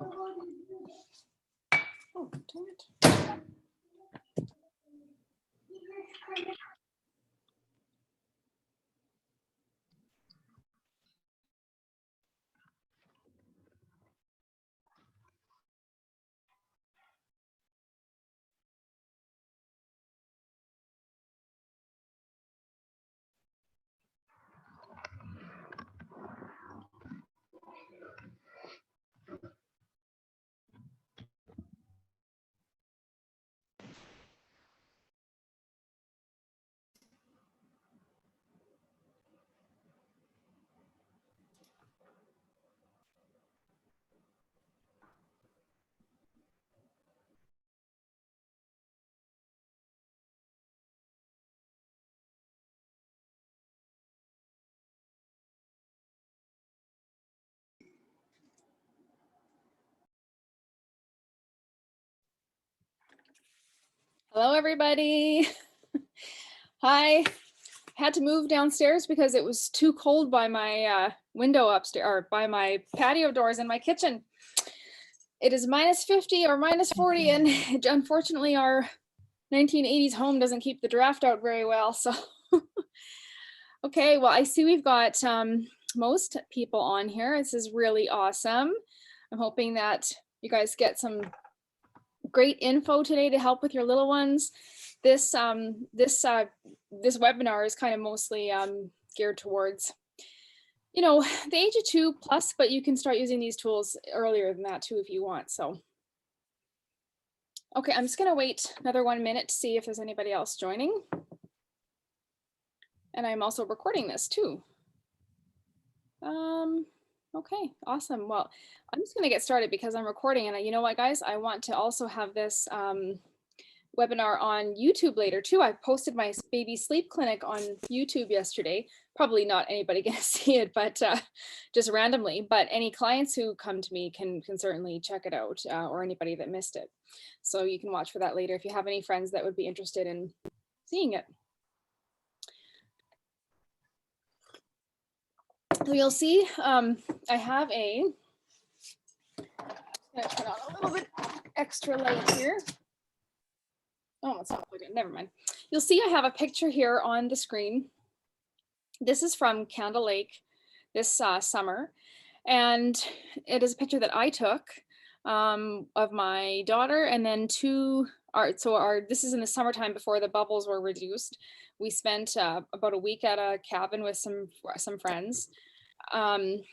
Oh, damn it. Hello, everybody. Hi. Had to move downstairs because it was too cold by my window upstairs, or by my patio doors in my kitchen. It is -50 or -40, and unfortunately our 1980s home doesn't keep the draft out very well. So, okay, well, I see we've got most people on here. This is really awesome. I'm hoping that you guys get some great info today to help with your little ones. This webinar is kind of mostly geared towards, you know, the age of 2+, but you can start using these tools earlier than that too if you want. So, okay, I'm just gonna wait another 1 minute to see if there's anybody else joining. And I'm also recording this too. Okay, awesome. Well, I'm just gonna get started because I'm recording, and you know what, guys, I want to also have this webinar on YouTube later too. I posted my baby sleep clinic on YouTube yesterday. Probably not anybody gonna see it, but just randomly. But any clients who come to me can certainly check it out, or anybody that missed it. So you can watch for that later if you have any friends that would be interested in seeing it. So you'll see, I have I'm gonna turn on a little bit extra light here. Oh, it's not plugged in. Never mind. You'll see I have a picture here on the screen. This is from Candle Lake this summer, and it is a picture that I took of my daughter, and then this is in the summertime before the bubbles were reduced. We spent about a week at a cabin with some friends, and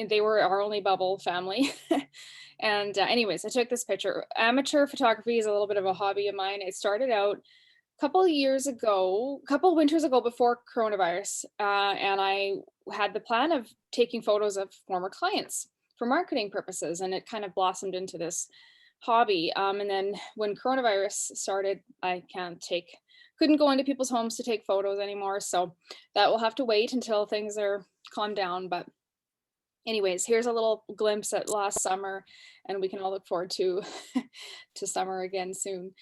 they were our only bubble family. And anyways, I took this picture. Amateur photography is a little bit of a hobby of mine. It started out a couple winters ago before coronavirus, and I had the plan of taking photos of former clients for marketing purposes, and it kind of blossomed into this hobby. And then when coronavirus started, I couldn't go into people's homes to take photos anymore, so that will have to wait until things are calmed down. But anyways, here's a little glimpse at last summer, and we can all look forward to to summer again soon.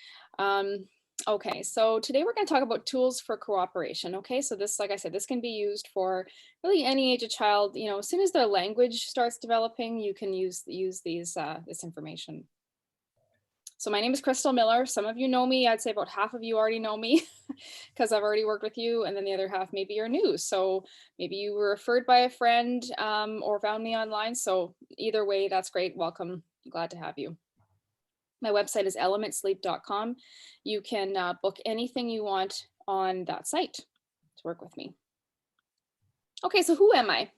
Okay, so today we're going to talk about tools for cooperation. Okay, so this, like I said, this can be used for really any age of child. You know, as soon as their language starts developing, you can use this information. So my name is Crystal Miller. Some of you know me. I'd say about half of you already know me because I've already worked with you, and then the other half maybe you're new. So maybe you were referred by a friend or found me online. So either way, that's great. Welcome. Glad to have you. My website is elementsleep.com. You can book anything you want on that site to work with me. Okay, so who am I?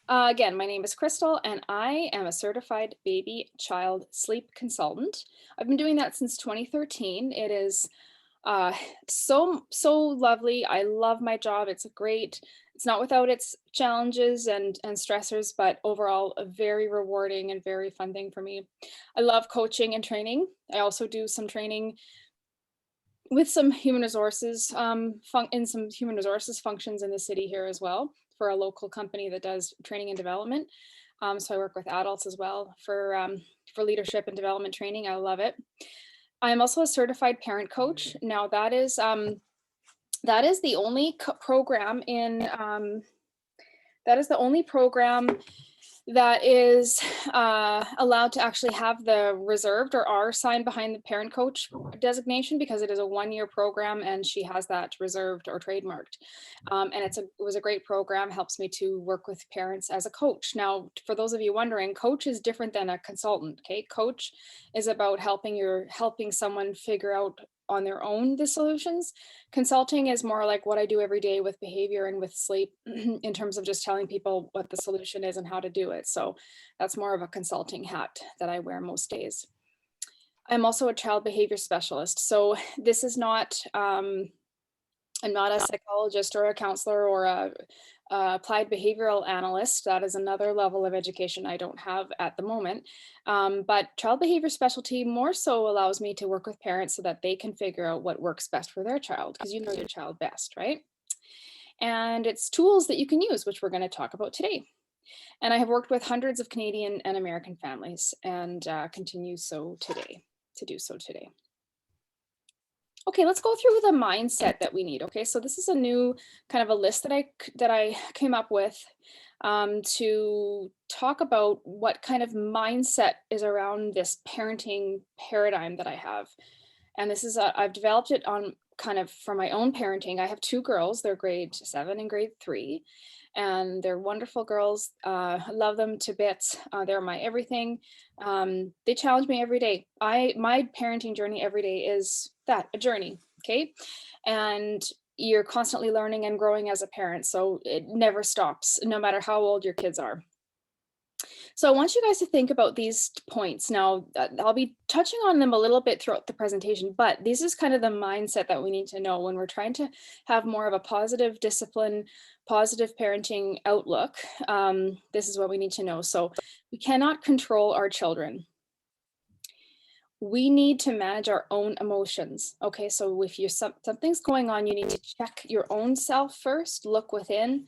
Again, my name is Crystal, and I am a certified baby child sleep consultant. I've been doing that since 2013. It is so lovely. I love my job. It's not without its challenges and stressors, but overall a very rewarding and very fun thing for me. I love coaching and training. I also do some training with some human resources in some human resources functions in the city here as well, for a local company that does training and development. So I work with adults as well for leadership and development training. I love it. I'm also a certified parent coach. Now that is the only program that is allowed to actually have the reserved or R sign behind the parent coach designation, because it is a 1-year program and she has that reserved or trademarked. And it was a great program, helps me to work with parents as a coach. Now, for those of you wondering, coach is different than a consultant. Okay, coach is about helping someone figure out on their own the solutions. Consulting is more like what I do every day with behavior and with sleep in terms of just telling people what the solution is and how to do it. So that's more of a consulting hat that I wear most days. I'm also a child behavior specialist. So this is not, I'm not a psychologist or a counselor or a applied behavioral analyst. That is another level of education I don't have at the moment. But child behavior specialty more so allows me to work with parents so that they can figure out what works best for their child, because you know your child best, right? And it's tools that you can use, which we're going to talk about today. And I have worked with hundreds of Canadian and American families and continue to do so today. Okay, let's go through the mindset that we need. Okay, so this is a new kind of a list that I came up with to talk about what kind of mindset is around this parenting paradigm that I have. And this is I've developed it on kind of from my own parenting. I have 2 girls, they're grade 7 and grade 3, and they're wonderful girls. I love them to bits. They're my everything. They challenge me every day. My parenting journey every day is a journey, okay? And you're constantly learning and growing as a parent, so it never stops, no matter how old your kids are. So I want you guys to think about these points. Now, I'll be touching on them a little bit throughout the presentation, but this is kind of the mindset that we need to know when we're trying to have more of a positive discipline, positive parenting outlook. This is what we need to know. So we cannot control our children. We need to manage our own emotions. Okay, so if something's going on, you need to check your own self first, look within,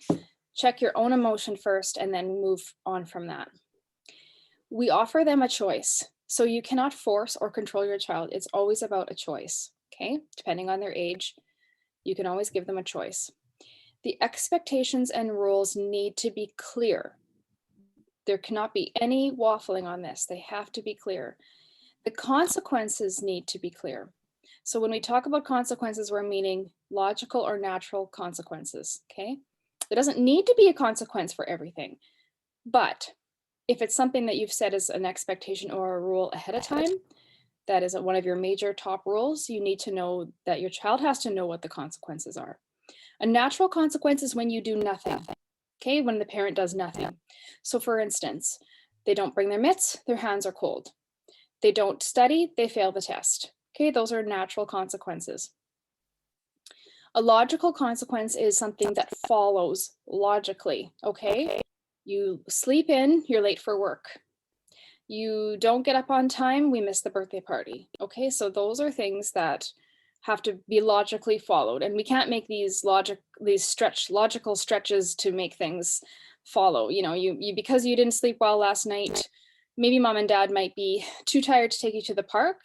check your own emotion first, and then move on from that. We offer them a choice. So you cannot force or control your child. It's always about a choice, okay? Depending on their age, you can always give them a choice. The expectations and rules need to be clear. There cannot be any waffling on this. They have to be clear. The consequences need to be clear. So when we talk about consequences, we're meaning logical or natural consequences, okay? There doesn't need to be a consequence for everything, but if it's something that you've set as an expectation or a rule ahead of time, that is one of your major top rules, you need to know that your child has to know what the consequences are. A natural consequence is when you do nothing, okay? When the parent does nothing. So for instance, they don't bring their mitts, their hands are cold. They don't study, they fail the test. Okay, those are natural consequences. A logical consequence is something that follows logically, okay? You sleep in, you're late for work. You don't get up on time, we miss the birthday party. Okay, so those are things that have to be logically followed, and we can't make these logical stretches to make things follow. You know, you because you didn't sleep well last night, maybe mom and dad might be too tired to take you to the park,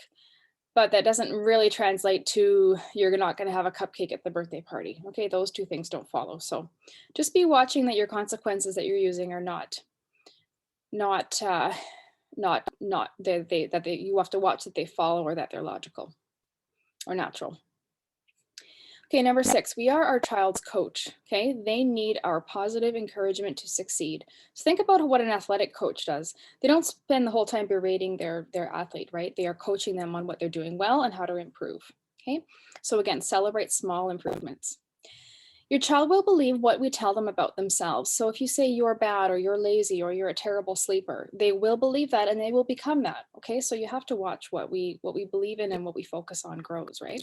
but that doesn't really translate to you're not going to have a cupcake at the birthday party. Okay, those 2 things don't follow. So just be watching that your consequences that you're using are not you have to watch that they follow or that they're logical or natural. Okay, number 6, we are our child's coach. Okay, they need our positive encouragement to succeed. So think about what an athletic coach does. They don't spend the whole time berating their athlete, right? They are coaching them on what they're doing well and how to improve. Okay, so again, celebrate small improvements. Your child will believe what we tell them about themselves. So if you say you're bad or you're lazy or you're a terrible sleeper, they will believe that and they will become that. Okay, so you have to watch what we believe in and what we focus on grows, right?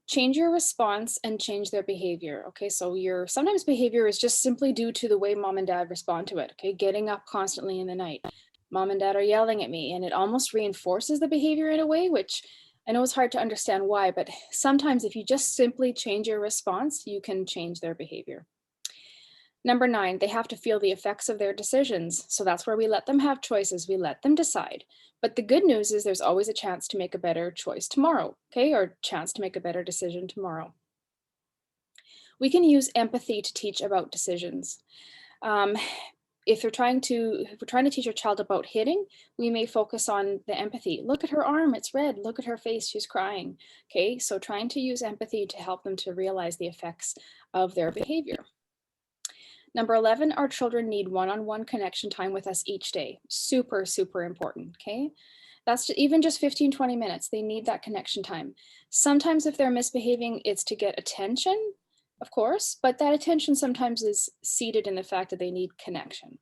Change your response and change their behavior. Okay, so your sometimes behavior is just simply due to the way mom and dad respond to it. Okay, getting up constantly in the night. Mom and dad are yelling at me, and it almost reinforces the behavior in a way, which I know it's hard to understand why, but sometimes if you just simply change your response, you can change their behavior. Number 9, they have to feel the effects of their decisions. So that's where we let them have choices. We let them decide. But the good news is there's always a chance to make a better choice tomorrow, okay? Or chance to make a better decision tomorrow. We can use empathy to teach about decisions. if we're trying to teach our child about hitting, we may focus on the empathy. Look at her arm, it's red. Look at her face, she's crying. Okay, so trying to use empathy to help them to realize the effects of their behavior. Number 11, our children need one-on-one connection time with us each day. Super, super important, okay? That's even just 15, 20 minutes. They need that connection time. Sometimes if they're misbehaving, it's to get attention, of course, but that attention sometimes is seated in the fact that they need connection.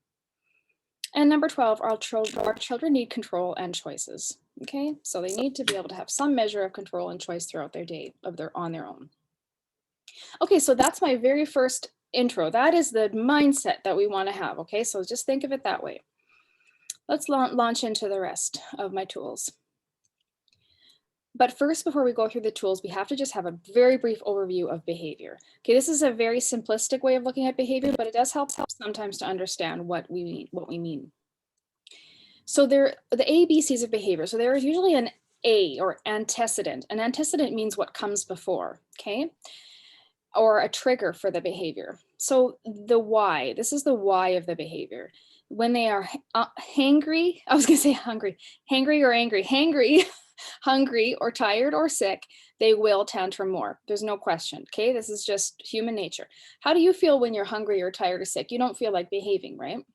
And number 12, our children need control and choices, okay? So they need to be able to have some measure of control and choice throughout their day on their own. Okay, so that's my very first intro. That is the mindset that we want to have, okay? So just think of it that way. Let's launch into the rest of my tools. But first, before we go through the tools, we have to just have a very brief overview of behavior. Okay, this is a very simplistic way of looking at behavior, but it does help sometimes to understand what we mean. So the ABCs of behavior. So there is usually an A or antecedent. An antecedent means what comes before, okay? Or a trigger for the behavior. So the why, this is the why of the behavior. When they are hangry, I was gonna say hungry, hangry or angry, hangry, hungry or tired or sick, they will tantrum more. There's no question, okay? This is just human nature. How do you feel when you're hungry or tired or sick? You don't feel like behaving, right?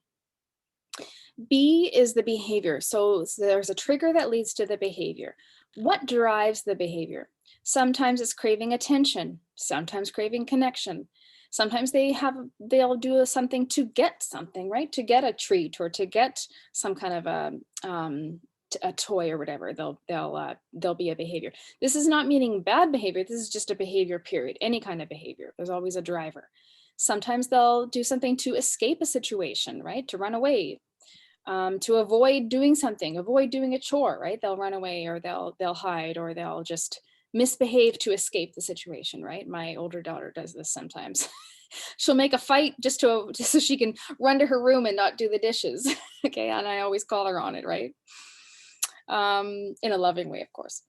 B is the behavior. So there's a trigger that leads to the behavior. What drives the behavior? Sometimes it's craving attention, sometimes craving connection. Sometimes they'll do something to get something, right? To get a treat or to get some kind of a toy or whatever. There'll be a behavior. This is not meaning bad behavior. This is just a behavior, period. Any kind of behavior. There's always a driver. Sometimes they'll do something to escape a situation, right? To run away. To avoid doing something, avoid doing a chore, right? They'll run away or they'll hide or they'll just misbehave to escape the situation, right? My older daughter does this sometimes. She'll make a fight just so she can run to her room and not do the dishes. Okay, and I always call her on it, right? In a loving way, of course.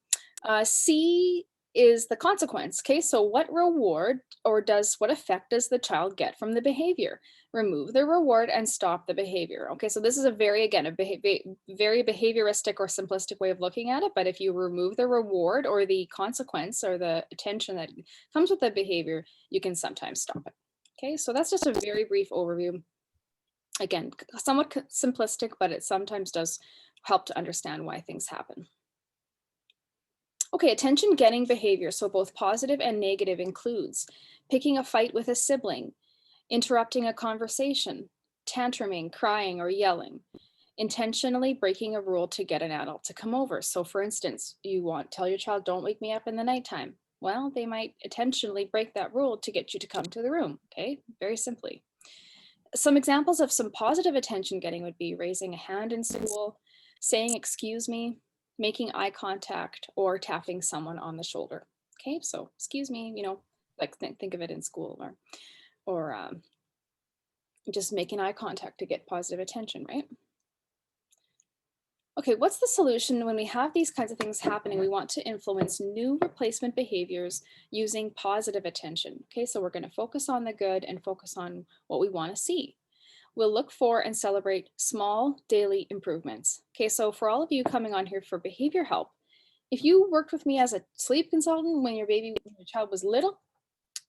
C is the consequence. Okay, so what reward or what effect does the child get from the behavior? Remove the reward and stop the behavior. Okay, so this is a very behavioristic or simplistic way of looking at it, but if you remove the reward or the consequence or the attention that comes with the behavior, you can sometimes stop it. Okay, so that's just a very brief overview. Again, somewhat simplistic, but it sometimes does help to understand why things happen. Okay, attention getting behavior, so both positive and negative, includes picking a fight with a sibling, interrupting a conversation, tantruming, crying, or yelling, intentionally breaking a rule to get an adult to come over. So for instance, tell your child, don't wake me up in the nighttime. Well, they might intentionally break that rule to get you to come to the room, okay? Very simply. Some examples of some positive attention getting would be raising a hand in school, saying, excuse me, making eye contact, or tapping someone on the shoulder. Okay, so excuse me, like think of it in school or just making eye contact to get positive attention, right? Okay, what's the solution when we have these kinds of things happening? We want to influence new replacement behaviors using positive attention. Okay, so we're going to focus on the good and focus on what we want to see. We'll look for and celebrate small daily improvements. Okay, so for all of you coming on here for behavior help, if you worked with me as a sleep consultant when your child was little,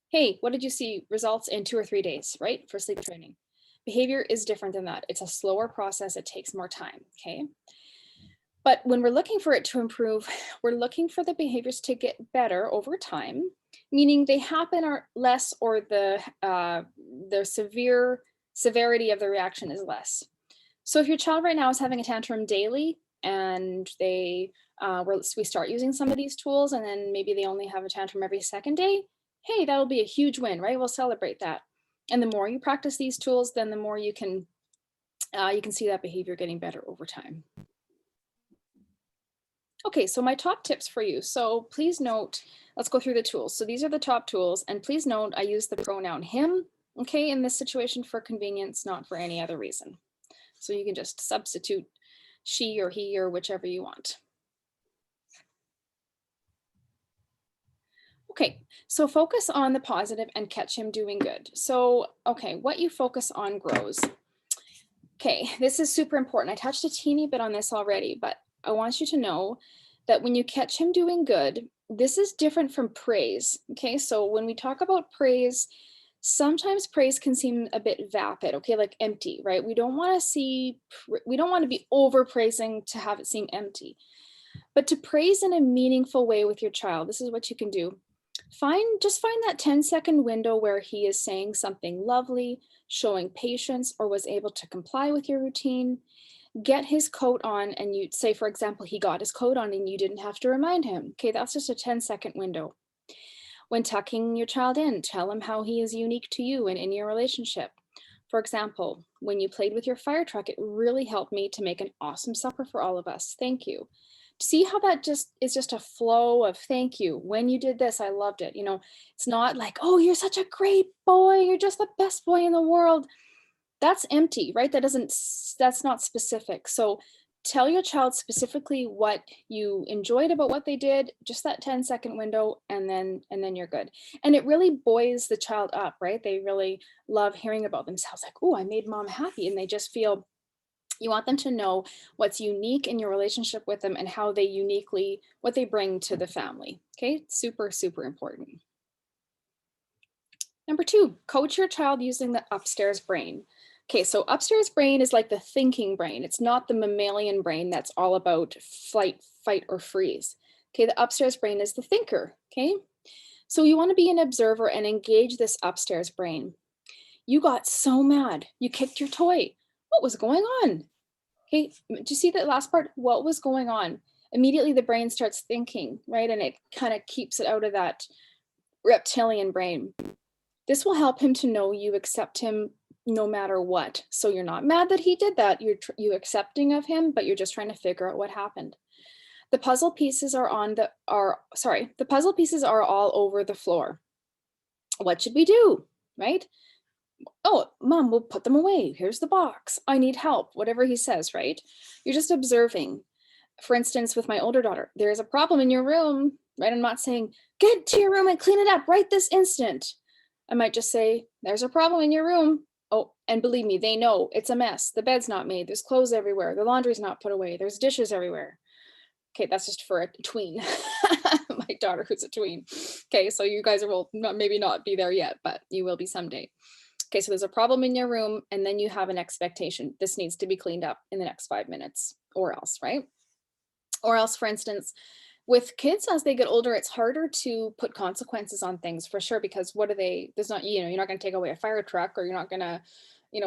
hey, what did you see? Results in 2 or 3 days, right? For sleep training. Behavior is different than that. It's a slower process. It takes more time, okay? But when we're looking for it to improve, we're looking for the behaviors to get better over time, meaning they happen or less, or the severity of the reaction is less. So if your child right now is having a tantrum daily and we start using some of these tools and then maybe they only have a tantrum every second day, hey, that'll be a huge win, right? We'll celebrate that. And the more you practice these tools, then the more you can see that behavior getting better over time. Okay, so my top tips for you. So please note, let's go through the tools. So these are the top tools, and please note I use the pronoun him, okay, in this situation for convenience, not for any other reason. So you can just substitute she or he or whichever you want. Okay, so focus on the positive and catch him doing good. So, okay, what you focus on grows. Okay, this is super important. I touched a teeny bit on this already, but I want you to know that when you catch him doing good, this is different from praise. Okay, so when we talk about praise, sometimes praise can seem a bit vapid, okay, like empty, right? We don't want to be over praising to have it seem empty. But to praise in a meaningful way with your child, this is what you can do. Just find that 10-second window where he is saying something lovely, showing patience, or was able to comply with your routine. Get his coat on, and you say, for example, he got his coat on and you didn't have to remind him. Okay, that's just a 10-second window. When tucking your child in, tell him how he is unique to you and in your relationship. For example, when you played with your fire truck, it really helped me to make an awesome supper for all of us. Thank you. See how that just is just a flow of thank you. When you did this, I loved it. It's not like, oh, you're such a great boy. You're just the best boy in the world. That's empty, right? That's not specific. So tell your child specifically what you enjoyed about what they did, just that 10-second window, and then you're good. And it really buoys the child up, right? They really love hearing about themselves, like, oh, I made mom happy. And they just feel, you want them to know what's unique in your relationship with them and how what they bring to the family. Okay, super, super important. Number 2, coach your child using the upstairs brain. Okay, so upstairs brain is like the thinking brain. It's not the mammalian brain that's all about flight, fight, or freeze. Okay, the upstairs brain is the thinker. Okay, so you want to be an observer and engage this upstairs brain. You got so mad. You kicked your toy. What was going on? Okay, do you see that last part? What was going on? Immediately the brain starts thinking, right? And it kind of keeps it out of that reptilian brain. This will help him to know you accept him no matter what. So you're not mad that he did that. You're accepting of him, but you're just trying to figure out what happened. The puzzle pieces are all over the floor. What should we do? Right? Oh, mom, we'll put them away. Here's the box. I need help. Whatever he says, right? You're just observing. For instance, with my older daughter, there is a problem in your room, right? I'm not saying, get to your room and clean it up right this instant. I might just say, there's a problem in your room. Oh, and believe me, they know it's a mess. The bed's not made. There's clothes everywhere. The laundry's not put away. There's dishes everywhere. Okay, that's just for a tween. My daughter who's a tween. Okay, so you guys will maybe not be there yet, but you will be someday. Okay, so there's a problem in your room, and then you have an expectation. This needs to be cleaned up in the next 5 minutes, or else, right? Or else, for instance, with kids as they get older, it's harder to put consequences on things for sure, because there's not, you're not going to take away a fire truck, or you're not going to,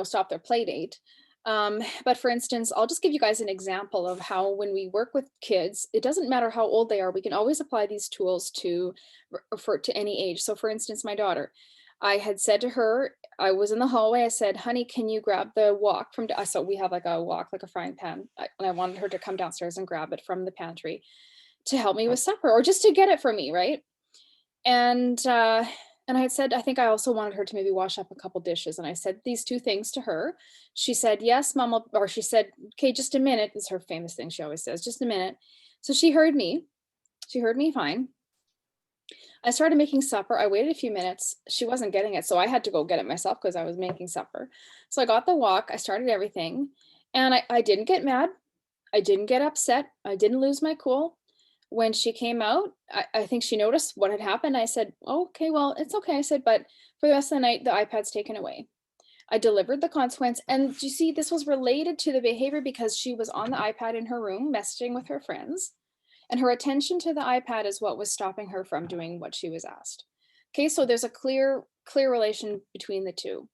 stop their play date. But for instance, I'll just give you guys an example of how when we work with kids, it doesn't matter how old they are, we can always apply these tools to any age. So for instance, my daughter, I had said to her, I was in the hallway, I said, honey, can you grab the wok from, so we have like a wok, like a frying pan, and I wanted her to come downstairs and grab it from the pantry to help me with supper, or just to get it for me, right? And I had said, I think I also wanted her to maybe wash up a couple dishes. And I said these 2 things to her. She said, yes, mom, or she said, okay, just a minute. It's her famous thing. She always says, just a minute. So she heard me. She heard me fine. I started making supper. I waited a few minutes. She wasn't getting it. So I had to go get it myself because I was making supper. So I got the wok. I started everything. And I didn't get mad. I didn't get upset. I didn't lose my cool. When she came out, I think she noticed what had happened. I said, oh, okay, well, it's okay. I said, but for the rest of the night, the iPad's taken away. I delivered the consequence. And you see, this was related to the behavior because she was on the iPad in her room, messaging with her friends. And her attention to the iPad is what was stopping her from doing what she was asked. Okay, so there's a clear relation between the two.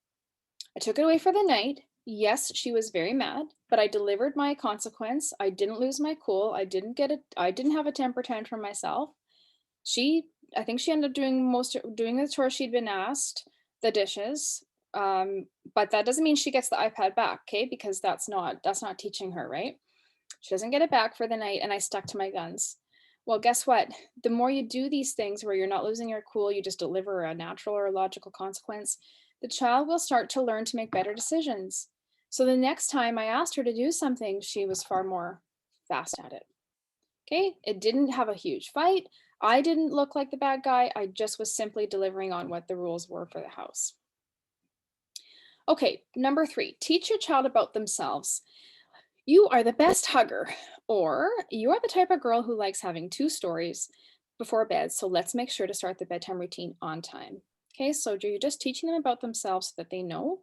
I took it away for the night. Yes, she was very mad, but I delivered my consequence. I didn't lose my cool. I didn't have a temper tantrum myself. I think she ended up doing the chores she'd been asked, the dishes. But that doesn't mean she gets the iPad back, okay? Because that's not teaching her, right? She doesn't get it back for the night, and I stuck to my guns. Well, guess what? The more you do these things where you're not losing your cool, you just deliver a natural or a logical consequence, the child will start to learn to make better decisions. So the next time I asked her to do something, she was far more fast at it. Okay, it didn't have a huge fight. I didn't look like the bad guy. I just was simply delivering on what the rules were for the house. Okay, number 3, teach your child about themselves. You are the best hugger, or you are the type of girl who likes having 2 stories before bed, so let's make sure to start the bedtime routine on time. Okay, so you're just teaching them about themselves so that they know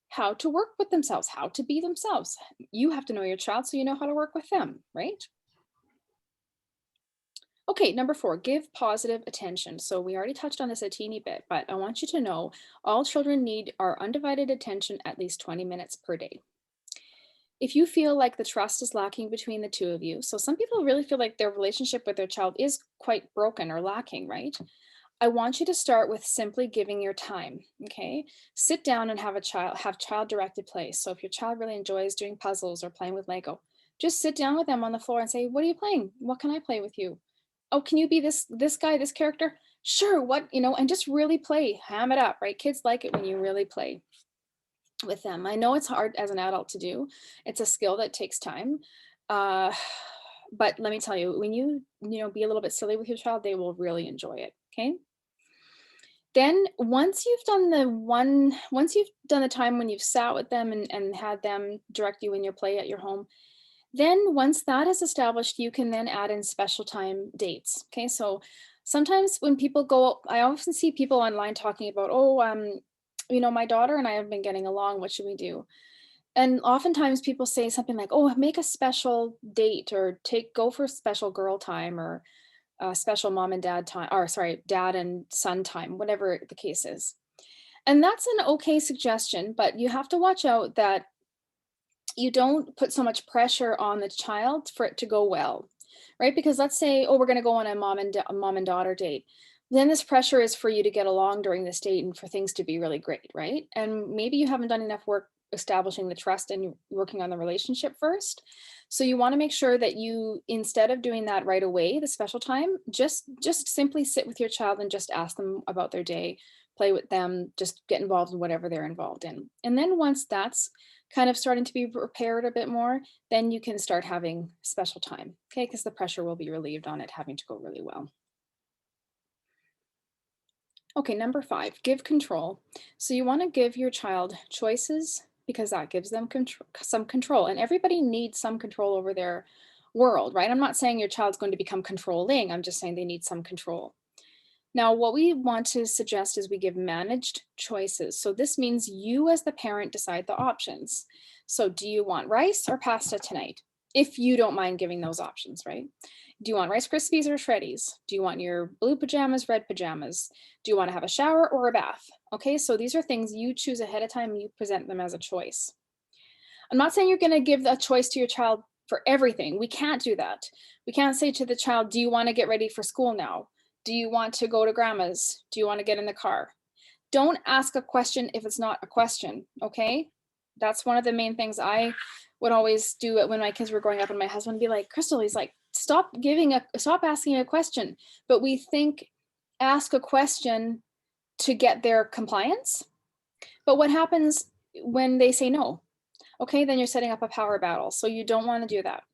how to work with themselves, how to be themselves. You have to know your child so you know how to work with them, right? Okay, number 4, give positive attention. So we already touched on this a teeny bit, but I want you to know all children need our undivided attention at least 20 minutes per day. If you feel like the trust is lacking between the two of you, so some people really feel like their relationship with their child is quite broken or lacking, right? I want you to start with simply giving your time, okay? Sit down and have child directed play. So if your child really enjoys doing puzzles or playing with Lego, just sit down with them on the floor and say, "What are you playing? What can I play with you? Oh, can you be this guy, this character?" Sure, and just really play, ham it up, right? Kids like it when you really play with them. I know it's hard as an adult to do. It's a skill that takes time. Uh, but let me tell you, when be a little bit silly with your child, they will really enjoy it. Okay. Then once you've done the time when you've sat with them and had them direct you in your play at your home, then once that is established, you can then add in special time dates. Okay. So sometimes when people go, I often see people online talking about, oh, my daughter and I have been getting along. What should we do? And oftentimes people say something like, oh, make a special date or go for special girl time or special mom and dad time, or sorry, dad and son time, whatever the case is. And that's an okay suggestion, but you have to watch out that you don't put so much pressure on the child for it to go well, right? Because let's say, oh, we're going to go on a mom and daughter date. Then this pressure is for you to get along during this date and for things to be really great, right? And maybe you haven't done enough work establishing the trust and working on the relationship first. So you want to make sure that you, instead of doing that right away, the special time, just simply sit with your child and just ask them about their day, play with them, just get involved in whatever they're involved in. And then once that's kind of starting to be prepared a bit more, then you can start having special time, okay? Because the pressure will be relieved on it having to go really well. Okay, number 5, give control. So you want to give your child choices because that gives them some control. And everybody needs some control over their world, right? I'm not saying your child's going to become controlling. I'm just saying they need some control. Now, what we want to suggest is we give managed choices. So this means you as the parent decide the options. So do you want rice or pasta tonight? If you don't mind giving those options, right? Do you want Rice Krispies or Shreddies? Do you want your blue pajamas, red pajamas? Do you want to have a shower or a bath? Okay, so these are things you choose ahead of time and you present them as a choice. I'm not saying you're going to give a choice to your child for everything. We can't do that. We can't say to the child, do you want to get ready for school now? Do you want to go to grandma's? Do you want to get in the car? Don't ask a question if it's not a question, okay? That's one of the main things I would always do it when my kids were growing up, and my husband would be like, Crystal, he's like, stop asking a question. But we think ask a question to get their compliance. But what happens when they say no? Okay, then you're setting up a power battle. So you don't want to do that.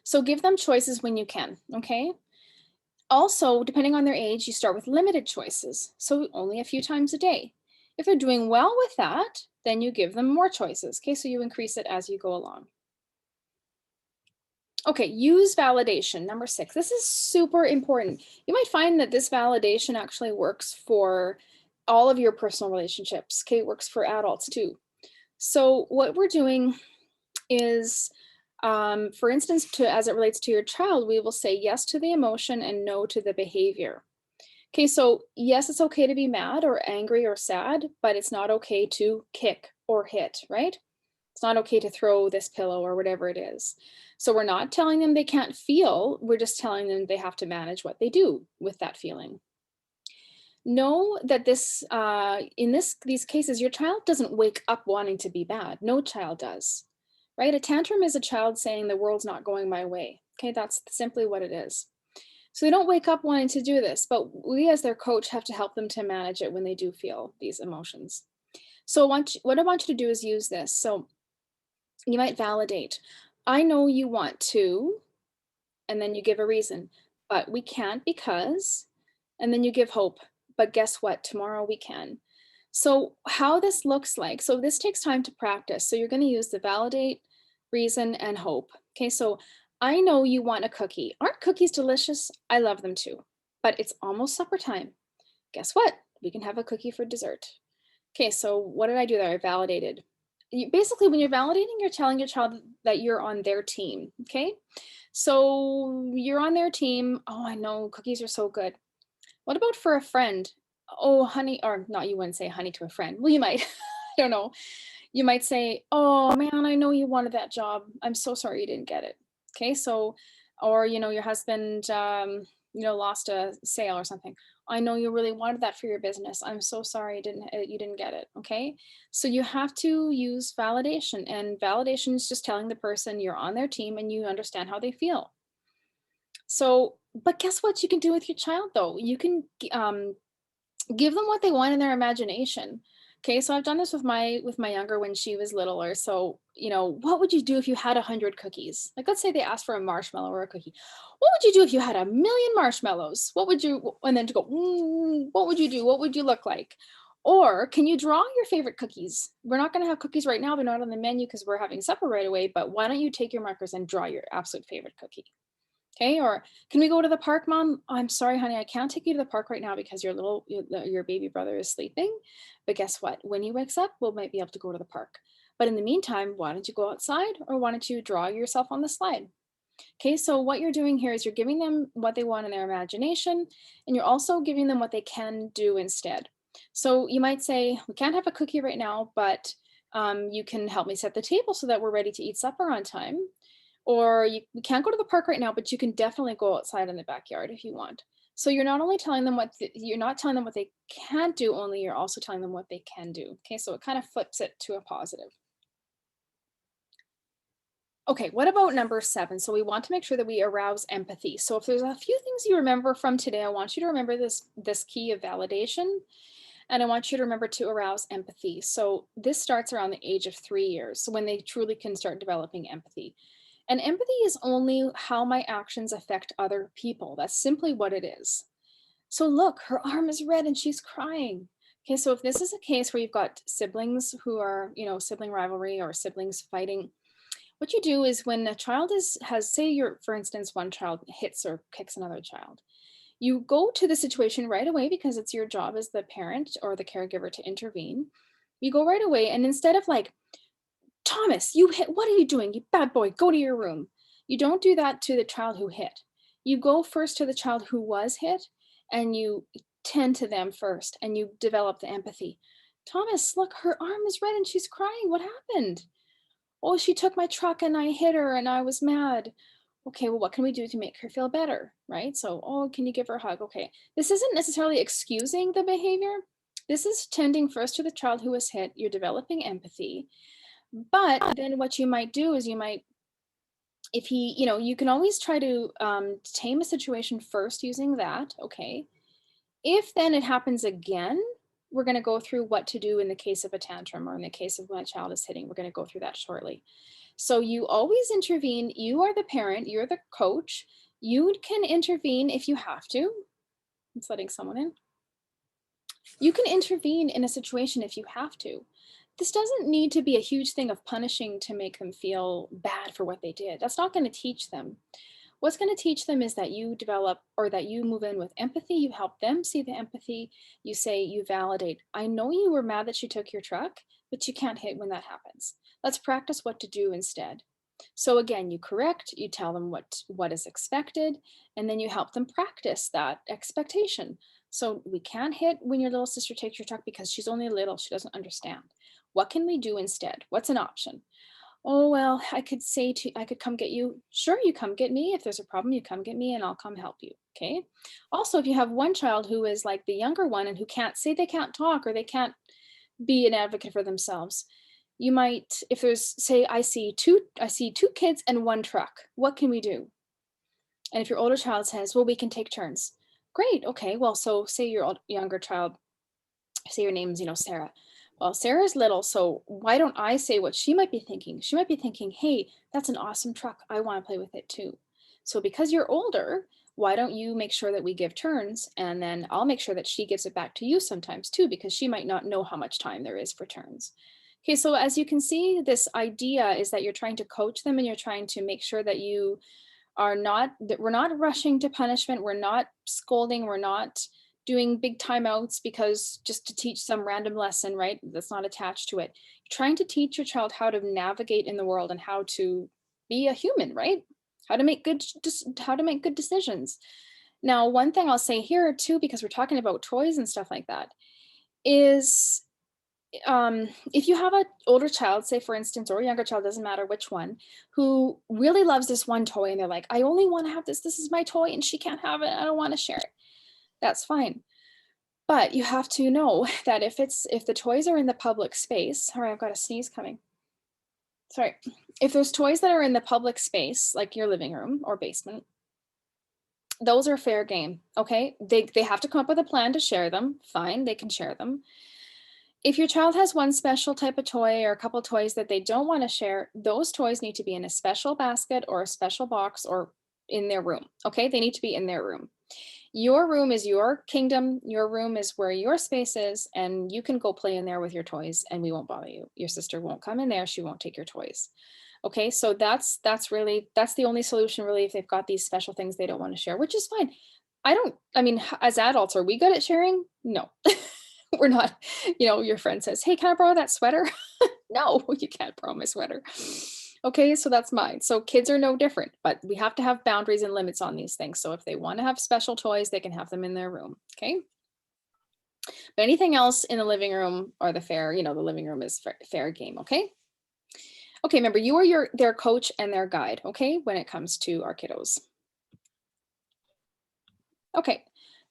So give them choices when you can, okay? Also, depending on their age, you start with limited choices. So only a few times a day. If they're doing well with that, then you give them more choices. Okay, so you increase it as you go along. Okay, use validation, number 6. This is super important. You might find that this validation actually works for all of your personal relationships. Okay, it works for adults too. So what we're doing is, for instance, as it relates to your child, we will say yes to the emotion and no to the behavior. Okay, so yes, it's okay to be mad or angry or sad, but it's not okay to kick or hit, right? It's not okay to throw this pillow or whatever it is. So we're not telling them they can't feel, we're just telling them they have to manage what they do with that feeling. Know that these cases, your child doesn't wake up wanting to be bad. No child does, right? A tantrum is a child saying the world's not going my way. Okay, that's simply what it is. So they don't wake up wanting to do this, but we as their coach have to help them to manage it when they do feel these emotions. So what I want you to do is use this. So you might validate. I know you want to, and then you give a reason, but we can't because, and then you give hope. But guess what? Tomorrow we can. So how this looks like, so this takes time to practice. So you're going to use the validate, reason, and hope. Okay, so I know you want a cookie. Aren't cookies delicious? I love them too. But it's almost supper time. Guess what? We can have a cookie for dessert. Okay, so what did I do there? I validated. Basically, when you're validating, you're telling your child that you're on their team. Okay, so you're on their team. Oh, I know cookies are so good. What about for a friend? Oh, honey, or not, you wouldn't say honey to a friend. Well, you might. I don't know. You might say, oh man, I know you wanted that job. I'm so sorry you didn't get it. Okay, so, or, your husband, lost a sale or something. I know you really wanted that for your business. I'm so sorry you didn't get it. Okay, so you have to use validation, and validation is just telling the person you're on their team and you understand how they feel. So, but guess what you can do with your child though? You can give them what they want in their imagination. Okay, so I've done this with my younger when she was littler. So, what would you do if you had 100 cookies? Like, let's say they asked for a marshmallow or a cookie. What would you do if you had 1,000,000 marshmallows? What would you, and then to go, what would you do? What would you look like? Or can you draw your favorite cookies? We're not going to have cookies right now. They're not on the menu because we're having supper right away. But why don't you take your markers and draw your absolute favorite cookie? Okay, or can we go to the park, Mom? Oh, I'm sorry, honey, I can't take you to the park right now because your baby brother is sleeping. But guess what? When he wakes up, we might be able to go to the park. But in the meantime, why don't you go outside, or why don't you draw yourself on the slide? Okay, so what you're doing here is you're giving them what they want in their imagination, and you're also giving them what they can do instead. So you might say, we can't have a cookie right now, but you can help me set the table so that we're ready to eat supper on time. Or we can't go to the park right now, but you can definitely go outside in the backyard if you want. So you're not only telling them you're not telling them what they can't do, only you're also telling them what they can do. Okay, so it kind of flips it to a positive. Okay, what about number 7? So we want to make sure that we arouse empathy. So if there's a few things you remember from today, I want you to remember this key of validation, and I want you to remember to arouse empathy. So this starts around the age of 3 years, so when they truly can start developing empathy. And empathy is only how my actions affect other people. That's simply what it is. So look, her arm is red and she's crying. Okay, so if this is a case where you've got siblings who are, sibling rivalry or siblings fighting, what you do is when a child has, say you're, for instance, one child hits or kicks another child, you go to the situation right away because it's your job as the parent or the caregiver to intervene. You go right away, and instead of like, Thomas, you hit, what are you doing? You bad boy, go to your room. You don't do that to the child who hit. You go first to the child who was hit and you tend to them first and you develop the empathy. Thomas, look, her arm is red and she's crying. What happened? Oh, she took my truck and I hit her and I was mad. Okay, well, what can we do to make her feel better? Right? So, oh, can you give her a hug? Okay. This isn't necessarily excusing the behavior. This is tending first to the child who was hit. You're developing empathy. But then what you might do is if he, you can always try to tame a situation first using that. Okay. If then it happens again, we're going to go through what to do in the case of a tantrum or in the case of when a child is hitting. We're going to go through that shortly. So you always intervene. You are the parent, you're the coach. You can intervene if you have to. It's letting someone in. You can intervene in a situation if you have to. This doesn't need to be a huge thing of punishing to make them feel bad for what they did. That's not going to teach them. What's going to teach them is that you develop or that you move in with empathy. You help them see the empathy. You say, you validate. I know you were mad that she took your truck, but you can't hit when that happens. Let's practice what to do instead. So again, you correct, you tell them what is expected, and then you help them practice that expectation. So we can't hit when your little sister takes your truck because she's only little, she doesn't understand. What can we do instead? What's an option? Oh, well, I could come get you. Sure, you come get me. If there's a problem, you come get me and I'll come help you. Okay. Also, if you have one child who is like the younger one and who can't say they can't talk or they can't be an advocate for themselves, you might, if there's, say, I see two kids and one truck, what can we do? And if your older child says, well, we can take turns. Great. Okay. Well, so say your younger child, say your name's, Sarah. Well, Sarah's little, so why don't I say what she might be thinking? She might be thinking, hey, that's an awesome truck. I want to play with it too. So because you're older, why don't you make sure that we give turns, and then I'll make sure that she gives it back to you sometimes too, because she might not know how much time there is for turns. Okay, so as you can see, this idea is that you're trying to coach them and you're trying to make sure that you are not, that we're not rushing to punishment, we're not scolding, we're not doing big timeouts because just to teach some random lesson, right? That's not attached to it. You're trying to teach your child how to navigate in the world and how to be a human, right? How to make good decisions. Now, one thing I'll say here too, because we're talking about toys and stuff like that, is if you have an older child, say for instance, or a younger child, doesn't matter which one, who really loves this one toy and they're like, I only want to have this, this is my toy and she can't have it, I don't want to share it. That's fine. But you have to know that if the toys are in the public space, sorry, I've got a sneeze coming. Sorry. If there's toys that are in the public space, like your living room or basement, those are fair game, okay? They have to come up with a plan to share them. Fine, they can share them. If your child has one special type of toy or a couple toys that they don't want to share, those toys need to be in a special basket or a special box or in their room, okay? They need to be in their room. Your room is your kingdom. Your room is where your space is, and you can go play in there with your toys and we won't bother you. Your sister won't come in there. She won't take your toys. Okay, so that's the only solution really if they've got these special things they don't want to share, which is fine. I mean, as adults, are we good at sharing? No, we're not. You know, your friend says, hey, can I borrow that sweater? No, you can't borrow my sweater. Okay, so that's mine. So kids are no different, but we have to have boundaries and limits on these things. So if they want to have special toys, they can have them in their room, okay? But anything else in the living room or the living room is fair game, okay? Okay, remember, you are their coach and their guide, okay, when it comes to our kiddos. Okay,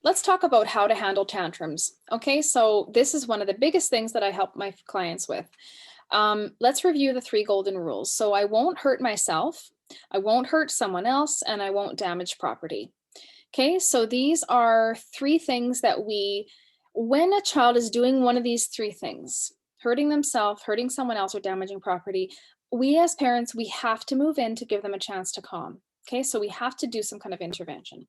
let's talk about how to handle tantrums. Okay, so this is one of the biggest things that I help my clients with. Let's review the 3 golden rules. So I won't hurt myself, I won't hurt someone else, and I won't damage property. Okay, so these are 3 things that when a child is doing one of these 3 things, hurting themselves, hurting someone else, or damaging property, we as parents, we have to move in to give them a chance to calm. Okay, so we have to do some kind of intervention.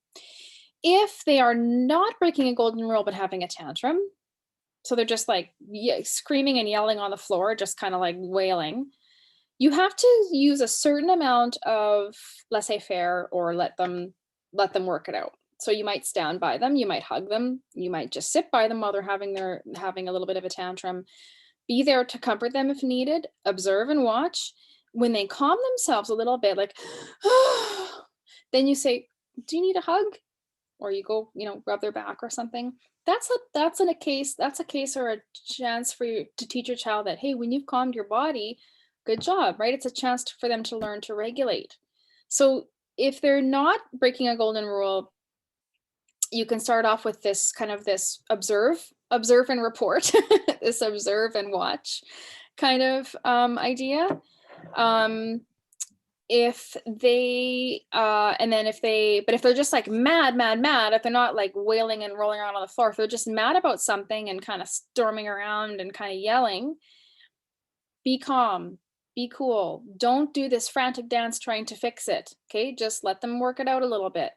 If they are not breaking a golden rule but having a tantrum, so they're just like screaming and yelling on the floor, just kind of like wailing, you have to use a certain amount of laissez-faire or let them work it out. So you might stand by them, you might hug them, you might just sit by them while they're having a little bit of a tantrum. Be there to comfort them if needed, observe and watch. When they calm themselves a little bit, like, then you say, do you need a hug? Or you go, rub their back or something. That's a case or a chance for you to teach your child that, hey, when you've calmed your body, good job, right? It's a chance for them to learn to regulate. So if they're not breaking a golden rule, you can start off with this observe and report, this observe and watch kind of idea. If they're just like mad, if they're not like wailing and rolling around on the floor, if they're just mad about something and kind of storming around and kind of yelling, be calm, be cool. Don't do this frantic dance trying to fix it. Okay, just let them work it out a little bit.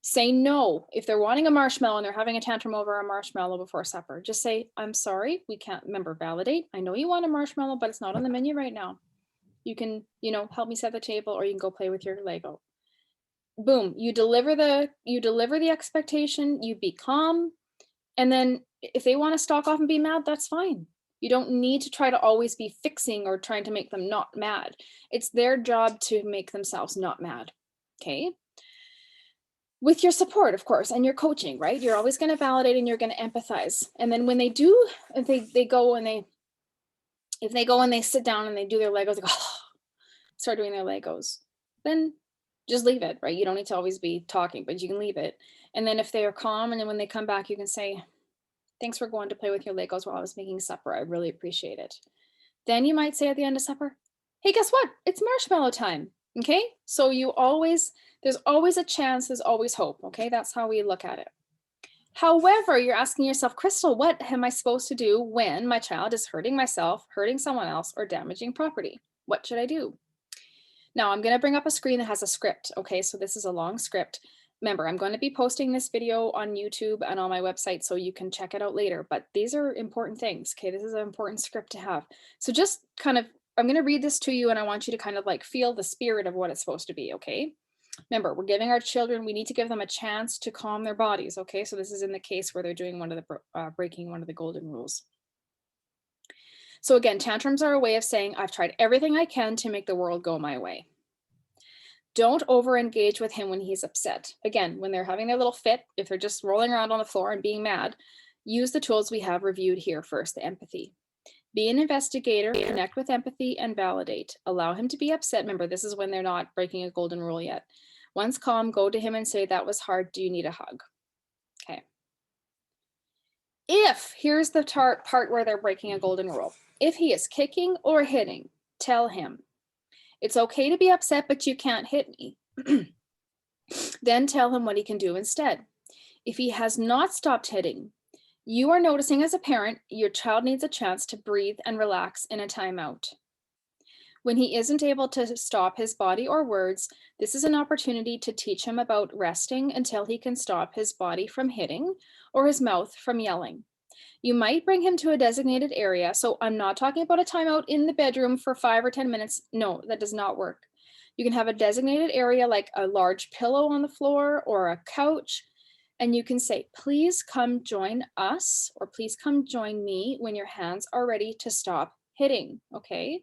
Say no. If they're wanting a marshmallow and they're having a tantrum over a marshmallow before supper, just say, I'm sorry, we can't, remember, validate. I know you want a marshmallow, but it's not on the menu right now. You can, help me set the table, or you can go play with your Lego. Boom, you deliver the expectation, you be calm. And then if they want to stalk off and be mad, that's fine. You don't need to try to always be fixing or trying to make them not mad. It's their job to make themselves not mad. Okay. With your support, of course, and your coaching, right? You're always going to validate and you're going to empathize. And then when they do, if they go and they sit down and they do their Legos, like, start doing their Legos, then just leave it, right? You don't need to always be talking, but you can leave it. And then if they are calm, and then when they come back, you can say, thanks for going to play with your Legos while I was making supper. I really appreciate it. Then you might say at the end of supper, hey, guess what? It's marshmallow time. Okay. So there's always a chance, there's always hope. Okay. That's how we look at it. However, you're asking yourself, Crystal, what am I supposed to do when my child is hurting myself, hurting someone else, or damaging property? What should I do? Now I'm going to bring up a screen that has a script. Okay, so this is a long script. remember, I'm going to be posting this video on YouTube and on my website so you can check it out later, but these are important things. Okay, this is an important script to have. So just kind of, I'm going to read this to you and I want you to kind of like feel the spirit of what it's supposed to be, okay? Remember, we're giving our children, we need to give them a chance to calm their bodies, okay? So this is in the case where they're doing one of the, breaking one of the golden rules. So again, tantrums are a way of saying, I've tried everything I can to make the world go my way. Don't over-engage with him when he's upset. Again, when they're having their little fit, if they're just rolling around on the floor and being mad, use the tools we have reviewed here first, the empathy. Be an investigator, connect with empathy, and validate. Allow him to be upset. Remember, this is when they're not breaking a golden rule yet. Once calm, go to him and say, that was hard. Do you need a hug? Okay. If, here's the part where they're breaking a golden rule. If he is kicking or hitting, tell him, it's okay to be upset, but you can't hit me. Then tell him what he can do instead. If he has not stopped hitting, you are noticing as a parent, your child needs a chance to breathe and relax in a timeout. When he isn't able to stop his body or words, this is an opportunity to teach him about resting until he can stop his body from hitting or his mouth from yelling. You might bring him to a designated area. So I'm not talking about a timeout in the bedroom for 5 or 10 minutes. No, that does not work. You can have a designated area like a large pillow on the floor or a couch. And you can say, please come join us, or please come join me when your hands are ready to stop hitting, okay?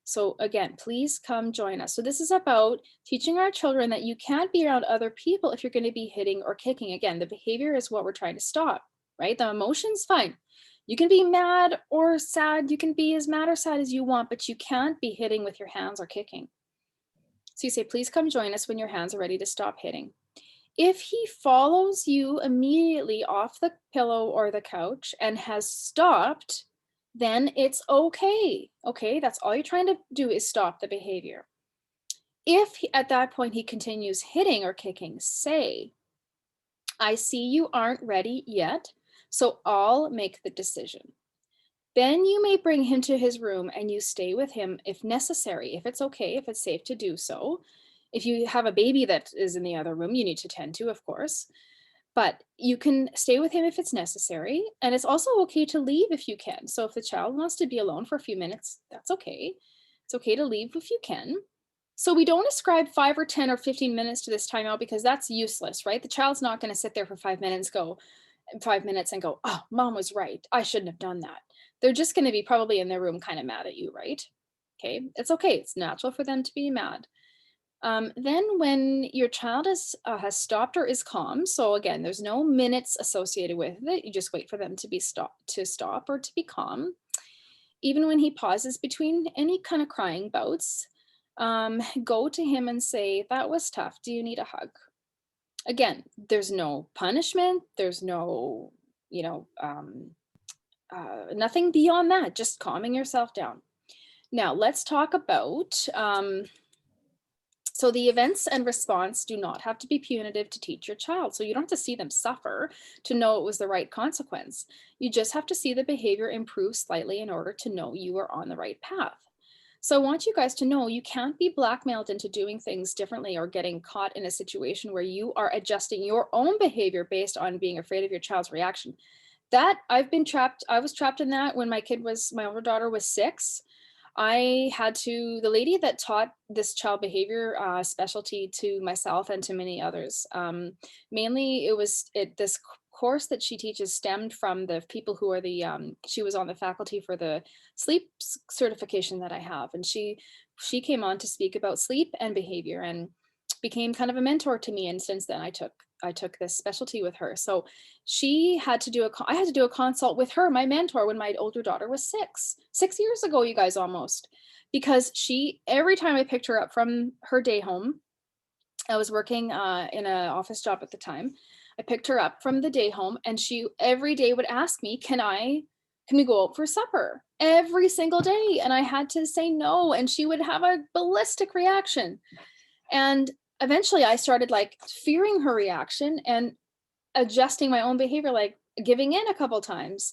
So again, please come join us. So this is about teaching our children that you can't be around other people if you're going to be hitting or kicking. Again, the behavior is what we're trying to stop, right? The emotion's fine. You can be mad or sad. You can be as mad or sad as you want, but you can't be hitting with your hands or kicking. So you say, please come join us when your hands are ready to stop hitting. If he follows you immediately off the pillow or the couch and has stopped, then it's okay. Okay, that's all you're trying to do is stop the behavior. If at that point he continues hitting or kicking, say, I see you aren't ready yet, so I'll make the decision. Then you may bring him to his room and you stay with him if necessary, if it's okay, if it's safe to do so. If you have a baby that is in the other room, you need to tend to, of course. But you can stay with him if it's necessary. And it's also okay to leave if you can. So if the child wants to be alone for a few minutes, that's okay. It's okay to leave if you can. So we don't ascribe 5 or 10 or 15 minutes to this timeout because that's useless, right? The child's not going to sit there for 5 minutes, and go, oh, mom was right. I shouldn't have done that. They're just going to be probably in their room kind of mad at you, right? Okay, it's okay. It's natural for them to be mad. Then when your child has stopped or is calm, so again, there's no minutes associated with it. You just wait for them to stop or to be calm. Even when he pauses between any kind of crying bouts, go to him and say, that was tough. Do you need a hug? Again, there's no punishment. There's no, nothing beyond that, just calming yourself down. Now let's talk about, so the events and response do not have to be punitive to teach your child. So you don't have to see them suffer to know it was the right consequence. You just have to see the behavior improve slightly in order to know you are on the right path. So I want you guys to know you can't be blackmailed into doing things differently or getting caught in a situation where you are adjusting your own behavior based on being afraid of your child's reaction. That I was trapped in that when my older daughter was 6. The lady that taught this child behavior specialty to myself and to many others, mainly this course that she teaches stemmed from the people who are she was on the faculty for the sleep certification that I have. And she came on to speak about sleep and behavior and became kind of a mentor to me. And since then I took this specialty with her. So I had to do a consult with her, my mentor, when my older daughter was 6 years ago, you guys, almost, because every time I picked her up from her day home, I was working in an office job at the time. I picked her up from the day home and she every day would ask me, can we go out for supper? Every single day. And I had to say no. And she would have a ballistic reaction. And eventually I started like fearing her reaction and adjusting my own behavior, like giving in a couple times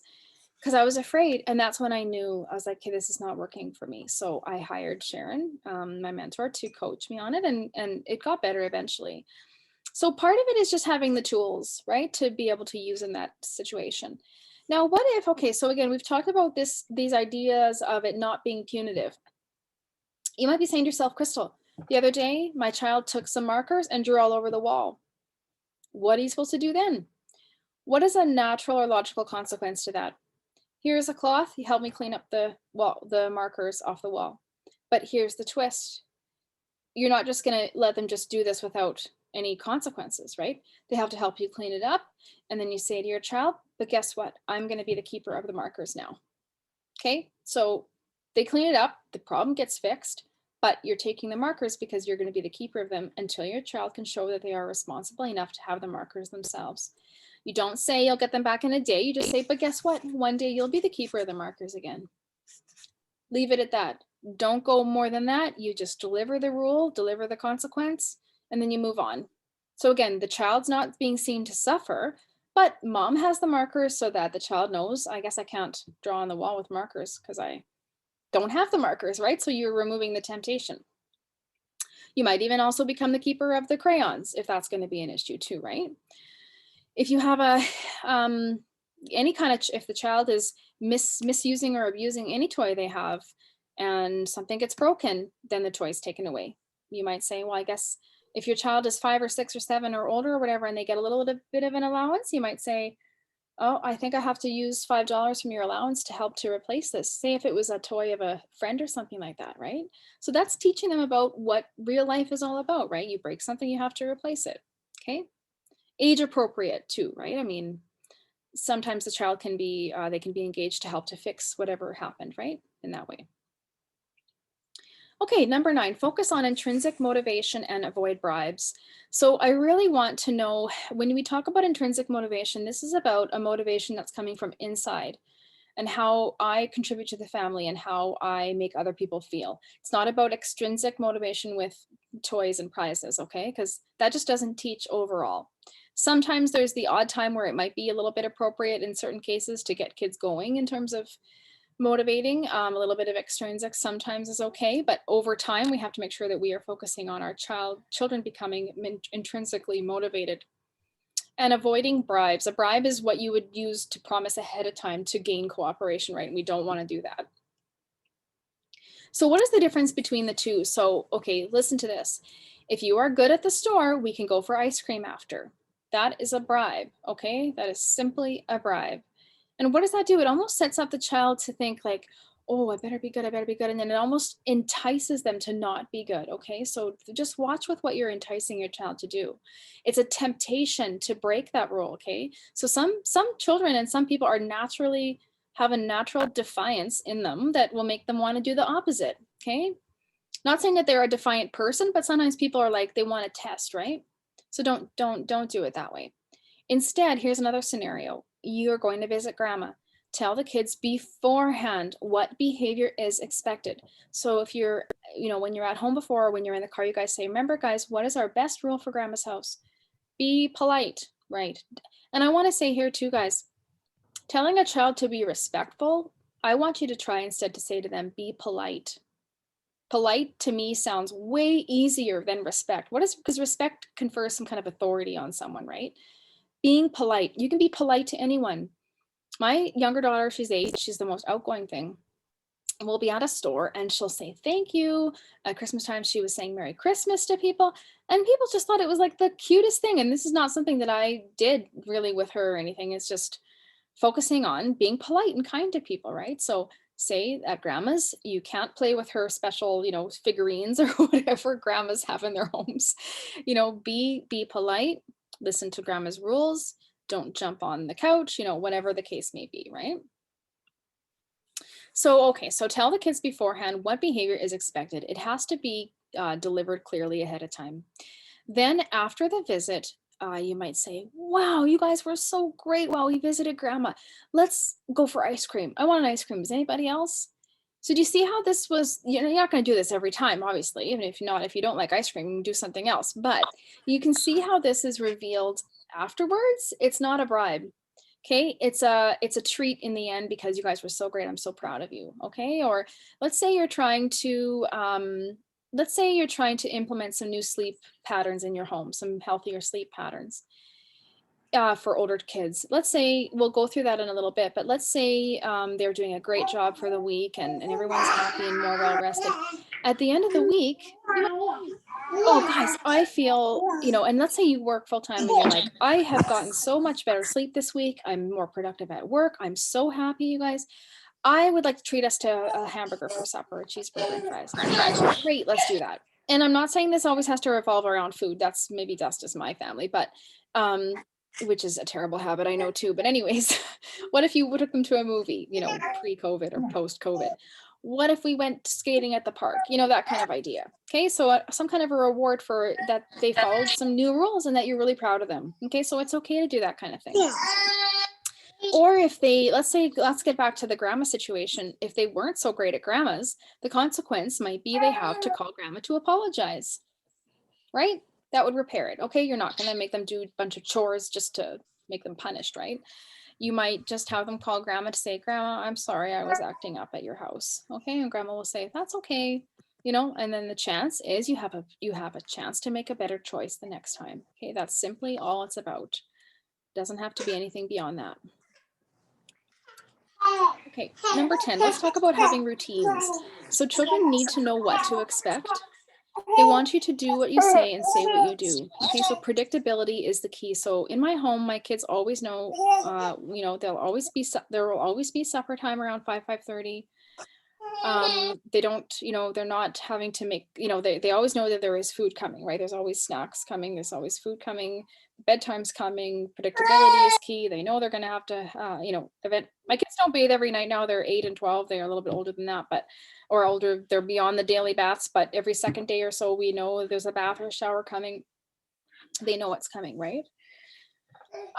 because I was afraid. And that's when I knew, I was like, okay, this is not working for me. So I hired Sharon, my mentor, to coach me on it. And it got better eventually. So part of it is just having the tools, right, to be able to use in that situation. Now, what if, okay, so again, we've talked about these ideas of it not being punitive. You might be saying to yourself, Crystal, the other day, my child took some markers and drew all over the wall. What are you supposed to do then? What is a natural or logical consequence to that? Here's a cloth, you help me clean up the markers off the wall. But here's the twist. You're not just gonna let them just do this without any consequences, right? They have to help you clean it up. And then you say to your child, but guess what? I'm gonna be the keeper of the markers now. Okay, so they clean it up, the problem gets fixed, but you're taking the markers because you're gonna be the keeper of them until your child can show that they are responsible enough to have the markers themselves. You don't say you'll get them back in a day, you just say, but guess what? One day you'll be the keeper of the markers again. Leave it at that. Don't go more than that. You just deliver the rule, deliver the consequence, and then you move on. So again, the child's not being seen to suffer, but mom has the markers so that the child knows, I guess I can't draw on the wall with markers because I don't have the markers, right? So you're removing the temptation. You might even also become the keeper of the crayons if that's going to be an issue too, right? If you have a any kind of, if the child is misusing or abusing any toy they have and something gets broken, then the toy is taken away. You might say, well, I guess if your child is 5 or 6 or 7 or older or whatever, and they get a little bit of an allowance, you might say, oh, I think I have to use $5 from your allowance to help to replace this. Say if it was a toy of a friend or something like that, right? So that's teaching them about what real life is all about, right? You break something, you have to replace it, okay? Age appropriate too, right? I mean, sometimes the child can be, they can be engaged to help to fix whatever happened, right? In that way. Okay, number 9, focus on intrinsic motivation and avoid bribes. So I really want to know, when we talk about intrinsic motivation, this is about a motivation that's coming from inside and how I contribute to the family and how I make other people feel. It's not about extrinsic motivation with toys and prizes, okay? Because that just doesn't teach overall. Sometimes there's the odd time where it might be a little bit appropriate in certain cases to get kids going in terms of motivating. A little bit of extrinsic sometimes is okay, but over time we have to make sure that we are focusing on our children becoming intrinsically motivated. And avoiding bribes. A bribe is what you would use to promise ahead of time to gain cooperation, right? And we don't want to do that. So what is the difference between the two? So, okay, listen to this. If you are good at the store, we can go for ice cream after. That is a bribe, okay? That is simply a bribe. And what does that do? It almost sets up the child to think like, oh, I better be good, I better be good. And then it almost entices them to not be good, okay? So just watch with what you're enticing your child to do. It's a temptation to break that rule, okay? So some children and some people are naturally, have a natural defiance in them that will make them want to do the opposite, okay? Not saying that they're a defiant person, but sometimes people are like, they want to test, right? So don't do it that way. Instead, here's another scenario. You're going to visit grandma. Tell the kids beforehand what behavior is expected. So if you're, when you're at home before, or when you're in the car, you guys say, remember guys, what is our best rule for grandma's house? Be polite, right? And I want to say here too, guys, telling a child to be respectful, I want you to try instead to say to them, be polite. Polite to me sounds way easier than respect. What is, because respect confers some kind of authority on someone, right? Being polite. You can be polite to anyone. My younger daughter, she's 8. She's the most outgoing thing. We'll be at a store and she'll say, thank you. At Christmas time, she was saying Merry Christmas to people. And people just thought it was like the cutest thing. And this is not something that I did really with her or anything. It's just focusing on being polite and kind to people, right? So say at grandma's, you can't play with her special, figurines or whatever grandmas have in their homes. Be polite, listen to grandma's rules, don't jump on the couch, whatever the case may be, right? So, okay, so tell the kids beforehand what behavior is expected. It has to be delivered clearly ahead of time. Then after the visit, you might say, wow, you guys were so great while we visited grandma. Let's go for ice cream. I want an ice cream. Is anybody else? So do you see how this was, you're not going to do this every time, obviously, even if you don't like ice cream, you can do something else. But you can see how this is revealed afterwards. It's not a bribe. Okay, it's a treat in the end because you guys were so great. I'm so proud of you. Okay, or let's say you're trying to let's say you're trying to implement some new sleep patterns in your home, some healthier sleep patterns for older kids. Let's say, we'll go through that in a little bit, but let's say they're doing a great job for the week and everyone's happy and more well rested. At the end of the week, you might, oh guys, I feel, and let's say you work full time and you're like, I have gotten so much better sleep this week. I'm more productive at work. I'm so happy, you guys. I would like to treat us to a hamburger for supper, a cheeseburger and fries. Great, let's do that. And I'm not saying this always has to revolve around food. That's maybe just my family, but which is a terrible habit, I know too. But anyways, what if you took them to a movie, pre-COVID or post-COVID? What if we went skating at the park? That kind of idea. Okay, so some kind of a reward for that they followed some new rules and that you're really proud of them. Okay, so it's okay to do that kind of thing. Or if they, let's get back to the grandma situation. If they weren't so great at grandmas, the consequence might be they have to call grandma to apologize, right? That would repair it. Okay, you're not going to make them do a bunch of chores just to make them punished, right? You might just have them call grandma to say, Grandma, I'm sorry I was acting up at your house. Okay, and grandma will say, that's okay. And then the chance is you have a chance to make a better choice the next time. Okay, that's simply all it's about. Doesn't have to be anything beyond that. Okay, number 10, let's talk about having routines. So children need to know what to expect. They want you to do what you say and say what you do. Okay, so predictability is the key. So in my home, my kids always know, there will always be supper time around 5:30. They don't, they're not having to make, they always know that there is food coming, right? There's always snacks coming. There's always food coming. Bedtime's coming. Predictability is key. They know they're going to have to, my kids don't bathe every night now. They're 8 and 12. They are a little bit older than that, or older. They're beyond the daily baths, but every second day or so, we know there's a bath or a shower coming. They know what's coming, right?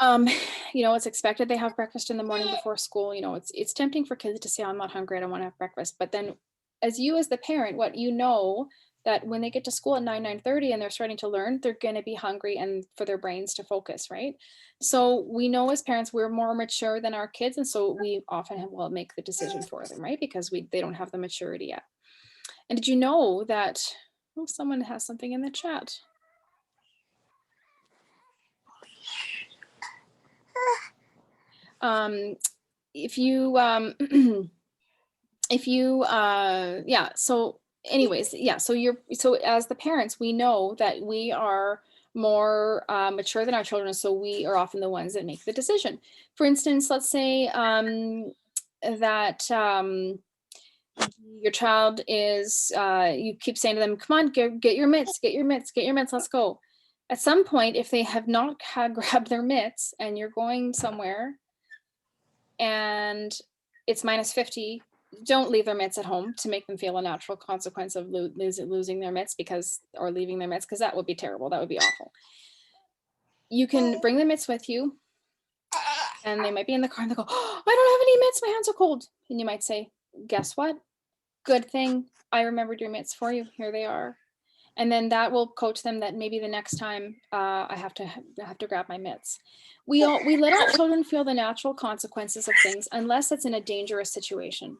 It's expected they have breakfast in the morning before school. It's tempting for kids to say, I'm not hungry, I don't want to have breakfast. But then as the parent, that when they get to school at 9:30 and they're starting to learn, they're going to be hungry and for their brains to focus, right? So we know as parents, we're more mature than our kids. And so we often will make the decision for them, right? Because they don't have the maturity yet. And did you know that, someone has something in the chat. So as the parents, we know that we are more mature than our children, so we are often the ones that make the decision. For instance, let's say that your child is, you keep saying to them, come on, get your mitts, let's go. At some point, if they have not grabbed their mitts and you're going somewhere and it's -50, don't leave their mitts at home to make them feel a natural consequence of losing their mitts or leaving their mitts, because that would be terrible. That would be awful. You can bring the mitts with you and they might be in the car and they go, oh, I don't have any mitts, my hands are cold. And you might say, guess what? Good thing I remembered your mitts for you. Here they are. And then that will coach them that maybe the next time I have to grab my mitts. We let our children feel the natural consequences of things unless it's in a dangerous situation.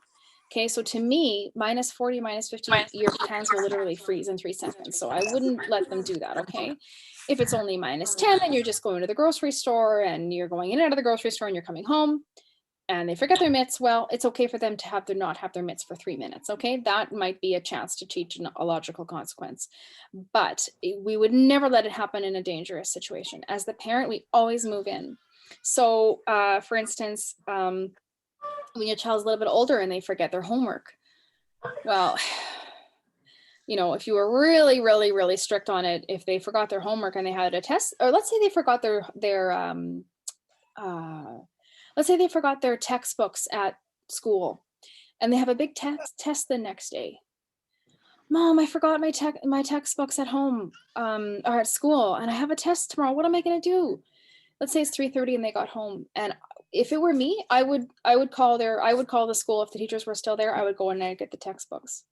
Okay, so to me, -40, -50, your hands will literally freeze in 3 seconds. So I wouldn't let them do that, okay? If it's only -10 and you're just going to the grocery store and you're going in and out of the grocery store and you're coming home and they forget their mitts, well, it's okay for them to not have their mitts for 3 minutes, okay? That might be a chance to teach a logical consequence. But we would never let it happen in a dangerous situation. As the parent, we always move in. So for instance, when your child's a little bit older and they forget their homework, well, if you were really, really, really strict on it, if they forgot their homework and they had a test, or let's say they forgot let's say they forgot their textbooks at school and they have a big test the next day. Mom, I forgot my textbooks at home or at school and I have a test tomorrow. What am I going to do? Let's say it's 3:30 and they got home. And if it were me, I would call the school. If the teachers were still there, I would go in and get the textbooks.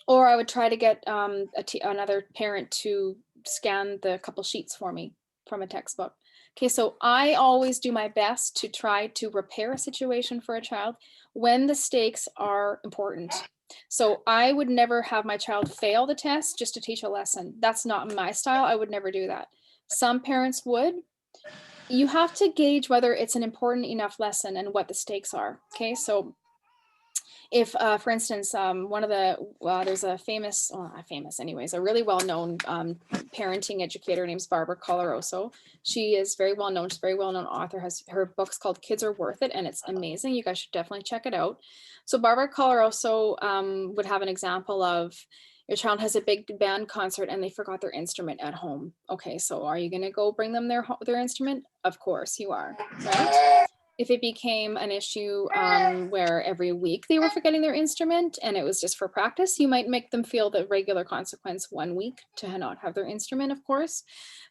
Or I would try to get another parent to scan the couple sheets for me from a textbook. Okay, so I always do my best to try to repair a situation for a child when the stakes are important. So I would never have my child fail the test just to teach a lesson. That's not my style. I would never do that. Some parents would. You have to gauge whether it's an important enough lesson and what the stakes are. Okay, so if, for instance, one of the, there's a famous, well, not famous anyways, a really well-known parenting educator named Barbara Coloroso. She is very well-known. She's a very well-known author, has her book's called Kids Are Worth It, and it's amazing. You guys should definitely check it out. So Barbara Coloroso would have an example of, your child has a big band concert and they forgot their instrument at home. Okay, so are you gonna go bring them their instrument? Of course you are, right? If it became an issue where every week they were forgetting their instrument and it was just for practice, you might make them feel the regular consequence 1 week to not have their instrument, of course.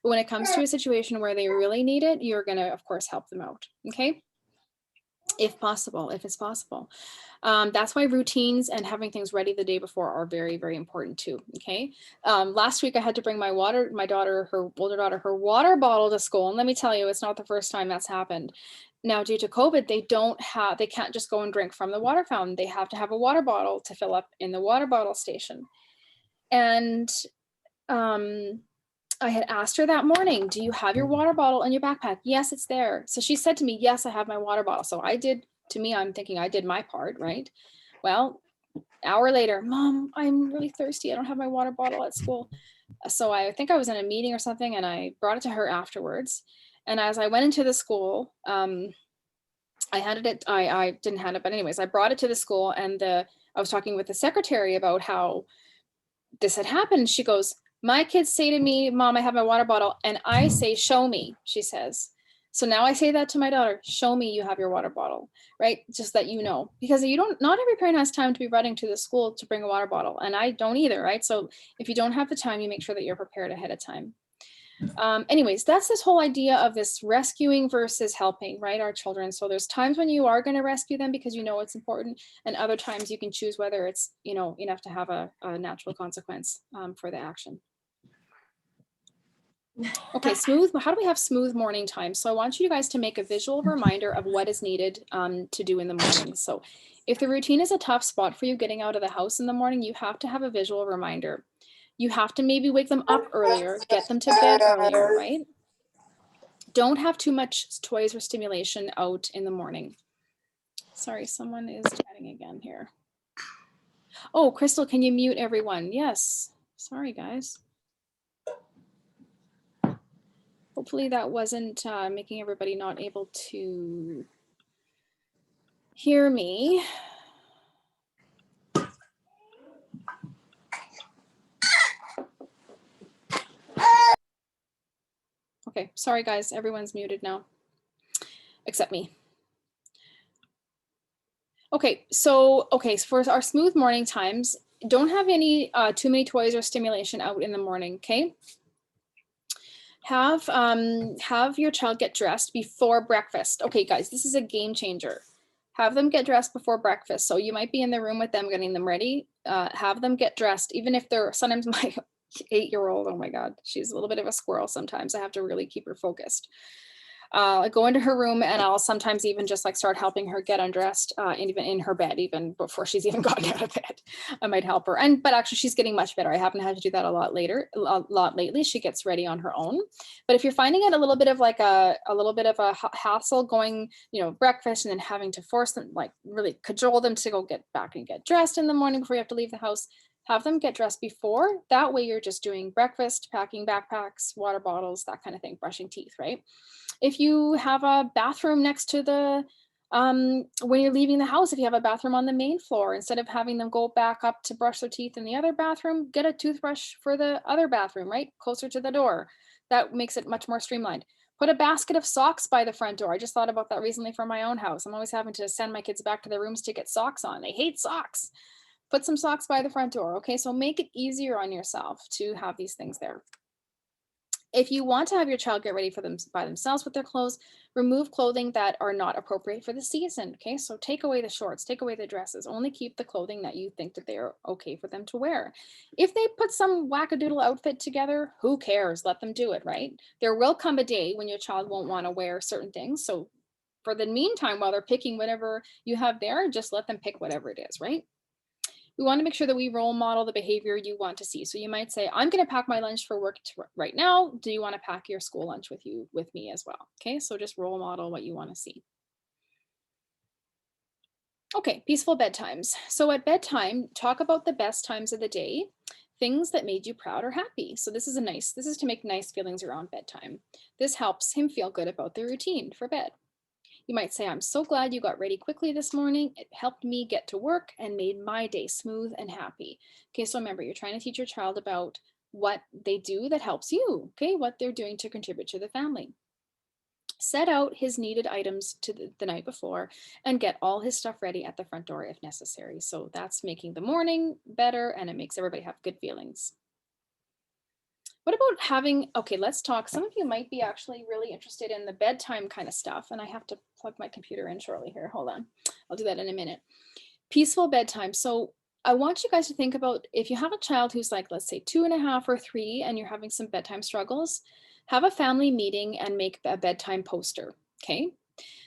But when it comes to a situation where they really need it, you're gonna, of course, help them out, okay? If possible, if it's possible. That's why routines and having things ready the day before are very, very important too, okay? Last week I had to bring my older daughter, her water bottle to school. And let me tell you, it's not the first time that's happened. Now, due to COVID, they can't just go and drink from the water fountain. They have to have a water bottle to fill up in the water bottle station. And I had asked her that morning, do you have your water bottle in your backpack? Yes, it's there. So she said to me, yes, I have my water bottle. So I did, to me, I'm thinking I did my part, right? Well, hour later, Mom, I'm really thirsty. I don't have my water bottle at school. So I think I was in a meeting or something and I brought it to her afterwards. And as I went into the school, I handed it, I didn't hand it, but anyways, I brought it to the school and I was talking with the secretary about how this had happened. She goes, my kids say to me, Mom, I have my water bottle. And I say, show me, she says. So now I say that to my daughter, show me you have your water bottle, right? Just that you know, because not every parent has time to be running to the school to bring a water bottle. And I don't either, right? So if you don't have the time, you make sure that you're prepared ahead of time. Anyways, that's this whole idea of this rescuing versus helping, right? Our children. So there's times when you are going to rescue them because you know it's important, and other times you can choose whether it's, enough to have a natural consequence for the action. Okay, how do we have smooth morning time? So I want you guys to make a visual reminder of what is needed to do in the morning. So if the routine is a tough spot for you getting out of the house in the morning, you have to have a visual reminder. You have to maybe wake them up earlier, get them to bed earlier, right? Don't have too much toys or stimulation out in the morning. Sorry, someone is chatting again here. Oh, Crystal, can you mute everyone? Yes. Sorry, guys. Hopefully that wasn't making everybody not able to hear me. Okay, sorry guys, everyone's muted now, except me. Okay, so for our smooth morning times, don't have any too many toys or stimulation out in the morning, okay? Have your child get dressed before breakfast. Okay, guys, this is a game changer. Have them get dressed before breakfast. So you might be in the room with them, getting them ready. Have them get dressed, even if they're, sometimes my 8-year-old, oh my God, she's a little bit of a squirrel sometimes. I have to really keep her focused. I go into her room and I'll sometimes even just like start helping her get undressed, and even in her bed, even before she's even gotten out of bed, I might help her. But actually she's getting much better. I haven't had to do that a lot lately. She gets ready on her own. But if you're finding it a little bit of like a little bit of a hassle going, breakfast and then having to force them, like really cajole them to go get back and get dressed in the morning before you have to leave the house, have them get dressed before. That way you're just doing breakfast, packing backpacks, water bottles, that kind of thing, brushing teeth, right? If you have a bathroom next to the, when you're leaving the house, if you have a bathroom on the main floor, instead of having them go back up to brush their teeth in the other bathroom, get a toothbrush for the other bathroom, right? Closer to the door. That makes it much more streamlined. Put a basket of socks by the front door. I just thought about that recently for my own house. I'm always having to send my kids back to their rooms to get socks on. They hate socks. Put some socks by the front door. Okay, so make it easier on yourself to have these things there. If you want to have your child get ready for them by themselves with their clothes, remove clothing that are not appropriate for the season. Okay, so take away the shorts, take away the dresses, only keep the clothing that you think that they're okay for them to wear. If they put some wackadoodle outfit together, who cares? Let them do it, right? There will come a day when your child won't want to wear certain things. So for the meantime, while they're picking whatever you have there, just let them pick whatever it is, right? We want to make sure that we role model the behavior you want to see. So you might say, I'm going to pack my lunch for work right now. Do you want to pack your school lunch with me as well? Okay, so just role model what you want to see. Okay, peaceful bedtimes. So at bedtime, talk about the best times of the day, things that made you proud or happy. So this is to make nice feelings around bedtime. This helps him feel good about the routine for bed. You might say, I'm so glad you got ready quickly this morning. It helped me get to work and made my day smooth and happy. Okay, so remember, you're trying to teach your child about what they do that helps you, okay, what they're doing to contribute to the family. Set out his needed items to the night before and get all his stuff ready at the front door if necessary. So that's making the morning better and it makes everybody have good feelings. What about having, okay, let's talk. Some of you might be actually really interested in the bedtime kind of stuff. And I have to plug my computer in shortly here. Hold on. I'll do that in a minute. Peaceful bedtime. So I want you guys to think about if you have a child who's like, let's say 2.5 or 3, and you're having some bedtime struggles, have a family meeting and make a bedtime poster. Okay.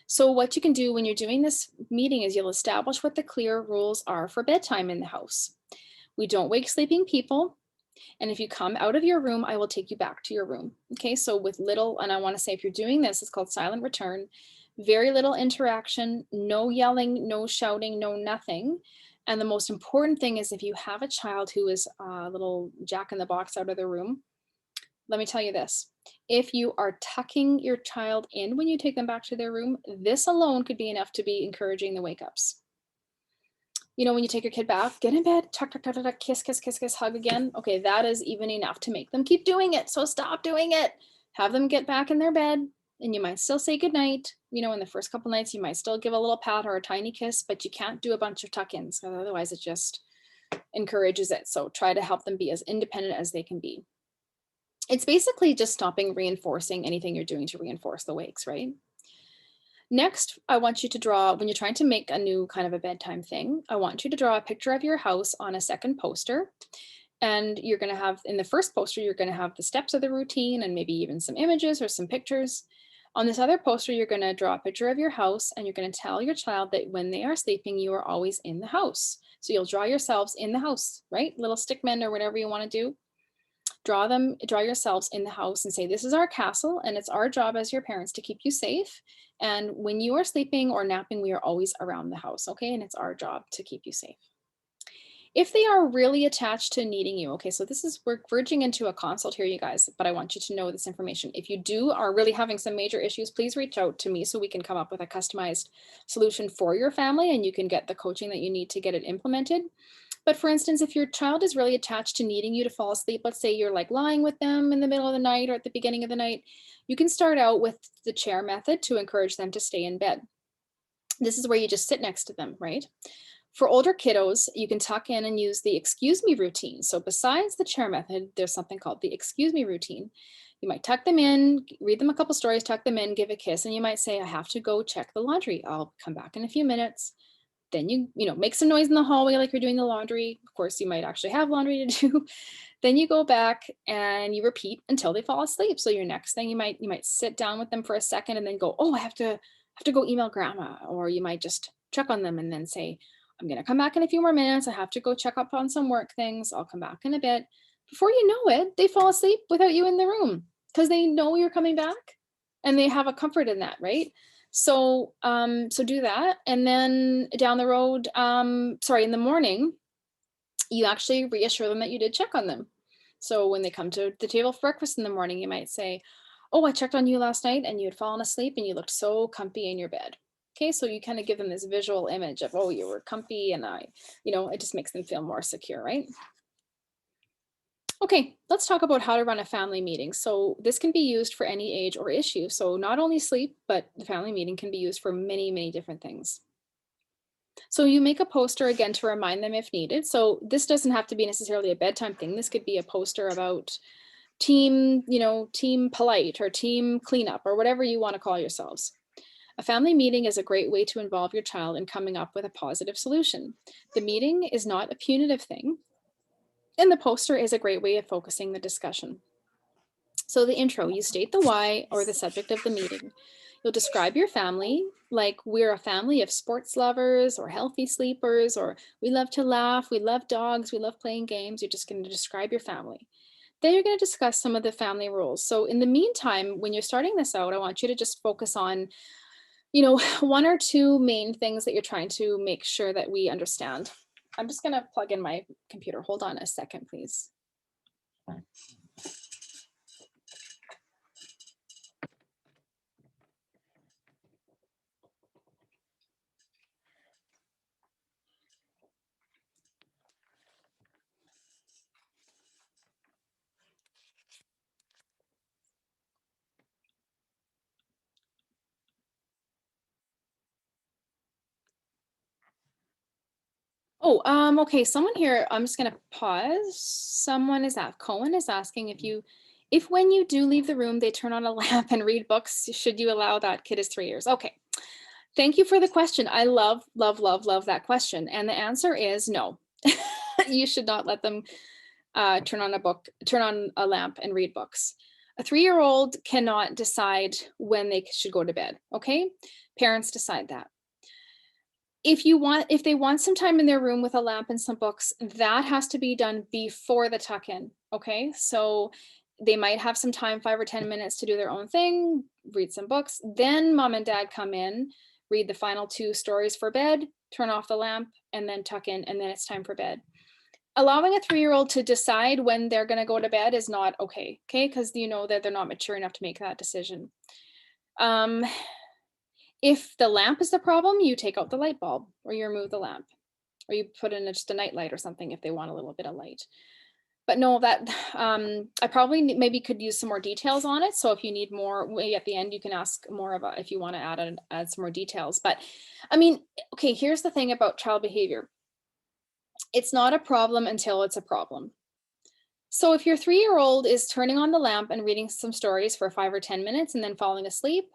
So what you can do when you're doing this meeting is you'll establish what the clear rules are for bedtime in the house. We don't wake sleeping people. And if you come out of your room, I will take you back to your room. Okay, so with little, and I want to say if you're doing this, it's called silent return, very little interaction, no yelling, no shouting, no nothing. And the most important thing is if you have a child who is a little jack in the box out of the room, let me tell you this. If you are tucking your child in when you take them back to their room, this alone could be enough to be encouraging the wake ups. You know, when you take your kid back, get in bed, tuck, tuck, tuck, tuck, tuck, kiss, kiss, kiss, kiss, hug again. Okay, that is even enough to make them keep doing it. So stop doing it. Have them get back in their bed, and you might still say goodnight. You know, in the first couple nights, you might still give a little pat or a tiny kiss, but you can't do a bunch of tuck-ins, because otherwise it just encourages it. So try to help them be as independent as they can be. It's basically just stopping reinforcing anything you're doing to reinforce the wakes, right? Next, I want you to draw, when you're trying to make a new kind of a bedtime thing, I want you to draw a picture of your house on a second poster. And you're going to have, in the first poster, you're going to have the steps of the routine and maybe even some images or some pictures. On this other poster, you're going to draw a picture of your house and you're going to tell your child that when they are sleeping, you are always in the house. So you'll draw yourselves in the house, right? Little stick men or whatever you want to do. Draw yourselves in the house and say, this is our castle and it's our job as your parents to keep you safe. And when you are sleeping or napping, we are always around the house, okay? And it's our job to keep you safe. If they are really attached to needing you, okay, so we're verging into a consult here, you guys, but I want you to know this information. If you are really having some major issues, please reach out to me so we can come up with a customized solution for your family and you can get the coaching that you need to get it implemented. But for instance, if your child is really attached to needing you to fall asleep, let's say you're like lying with them in the middle of the night or at the beginning of the night, you can start out with the chair method to encourage them to stay in bed. This is where you just sit next to them, right? For older kiddos, you can tuck in and use the excuse me routine. So besides the chair method, there's something called the excuse me routine. You might tuck them in, read them a couple stories, tuck them in, give a kiss, and you might say, I have to go check the laundry. I'll come back in a few minutes. Then you make some noise in the hallway like you're doing the laundry. Of course, you might actually have laundry to do. Then you go back and you repeat until they fall asleep. So your next thing, you might sit down with them for a second and then go, oh, I have to go email grandma. Or you might just check on them and then say, I'm going to come back in a few more minutes. I have to go check up on some work things. I'll come back in a bit. Before you know it, they fall asleep without you in the room because they know you're coming back and they have a comfort in that, right? So do that. And then down the road, in the morning, you actually reassure them that you did check on them. So when they come to the table for breakfast in the morning, you might say, oh, I checked on you last night and you had fallen asleep and you looked so comfy in your bed. Okay, so you kind of give them this visual image of, oh, you were comfy and it just makes them feel more secure, right? Okay, let's talk about how to run a family meeting. So this can be used for any age or issue. So not only sleep, but the family meeting can be used for many, many different things. So you make a poster again to remind them if needed. So this doesn't have to be necessarily a bedtime thing. This could be a poster about team polite or team cleanup or whatever you want to call yourselves. A family meeting is a great way to involve your child in coming up with a positive solution. The meeting is not a punitive thing, and the poster is a great way of focusing the discussion. So the intro, you state the why or the subject of the meeting. You'll describe your family, like we're a family of sports lovers or healthy sleepers, or we love to laugh, we love dogs, we love playing games. You're just going to describe your family. Then you're going to discuss some of the family rules. So in the meantime, when you're starting this out, I want you to just focus on, one or two main things that you're trying to make sure that we understand. I'm just going to plug in my computer. Hold on a second, please. Oh, okay. Someone here, I'm just gonna pause. Cohen is asking if when you do leave the room, they turn on a lamp and read books, should you allow that? Kid is 3 years. Okay. Thank you for the question. I love, love, love, love that question. And the answer is no. You should not let them turn on a lamp and read books. A 3-year-old cannot decide when they should go to bed. Okay. Parents decide that. If they want some time in their room with a lamp and some books, that has to be done before the tuck in. Okay. So they might have some time, 5 or 10 minutes to do their own thing, read some books. Then mom and dad come in, read the final 2 stories for bed, turn off the lamp, and then tuck in, and then it's time for bed. Allowing a 3-year-old to decide when they're going to go to bed is not okay. Okay. Because you know that they're not mature enough to make that decision. If the lamp is the problem, you take out the light bulb or you remove the lamp or you put in just a night light or something if they want a little bit of light. But no, that I probably maybe could use some more details on it. So if you need more, maybe at the end, you can ask more of if you want to add some more details. But I mean, okay, here's the thing about child behavior. It's not a problem until it's a problem. So if your 3-year-old is turning on the lamp and reading some stories for 5 or 10 minutes and then falling asleep,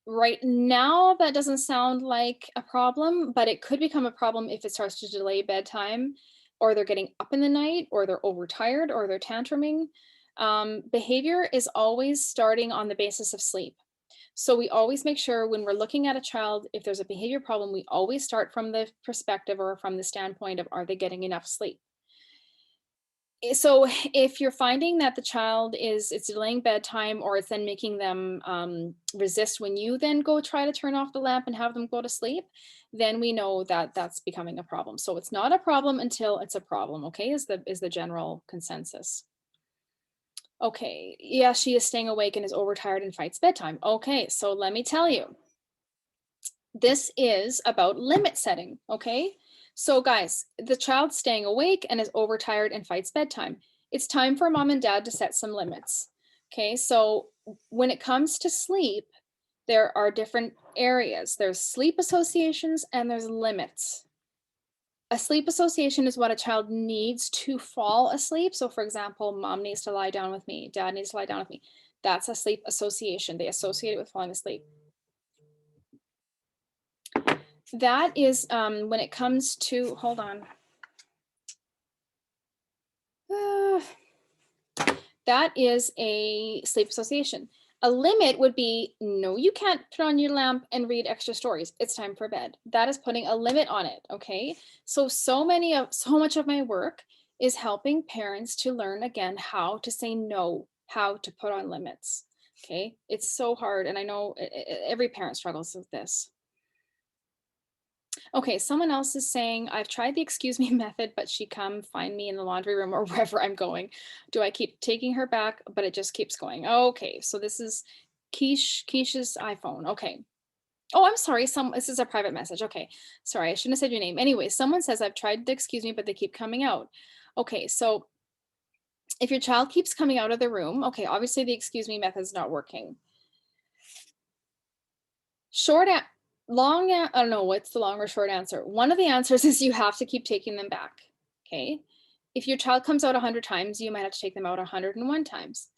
right now, that doesn't sound like a problem, but it could become a problem if it starts to delay bedtime, or they're getting up in the night, or they're overtired, or they're tantruming. Behavior is always starting on the basis of sleep. So we always make sure when we're looking at a child, if there's a behavior problem, we always start from the perspective or from the standpoint of, are they getting enough sleep? So if you're finding that the child it's delaying bedtime, or it's then making them resist when you then go try to turn off the lamp and have them go to sleep, then we know that that's becoming a problem. So it's not a problem until it's a problem. Okay, is the general consensus. Okay, yeah, she is staying awake and is overtired and fights bedtime. Okay, so let me tell you, this is about limit setting. Okay. So guys, the child's staying awake and is overtired and fights bedtime. It's time for mom and dad to set some limits. Okay, so when it comes to sleep, there are different areas. There's sleep associations and there's limits. A sleep association is what a child needs to fall asleep. So for example, mom needs to lie down with me, dad needs to lie down with me. That's a sleep association. They associate it with falling asleep. That is when it comes to, hold on. That is a sleep association. A limit would be, no, you can't turn on your lamp and read extra stories. It's time for bed. That is putting a limit on it. Okay. So much of my work is helping parents to learn again how to say no, how to put on limits. Okay. It's so hard. And I know every parent struggles with this. Okay, someone else is saying, I've tried the excuse me method, but she come find me in the laundry room or wherever I'm going. Do I keep taking her back? But it just keeps going. Okay, so this is Keisha's iPhone. Okay. Oh, I'm sorry. This is a private message. Okay. Sorry, I shouldn't have said your name. Anyway, someone says, I've tried to excuse me, but they keep coming out. Okay, so if your child keeps coming out of the room, okay, obviously the excuse me method is not working. I don't know what's the long or short answer. One of the answers is you have to keep taking them back. Okay. If your child comes out 100 times, you might have to take them out 101 times.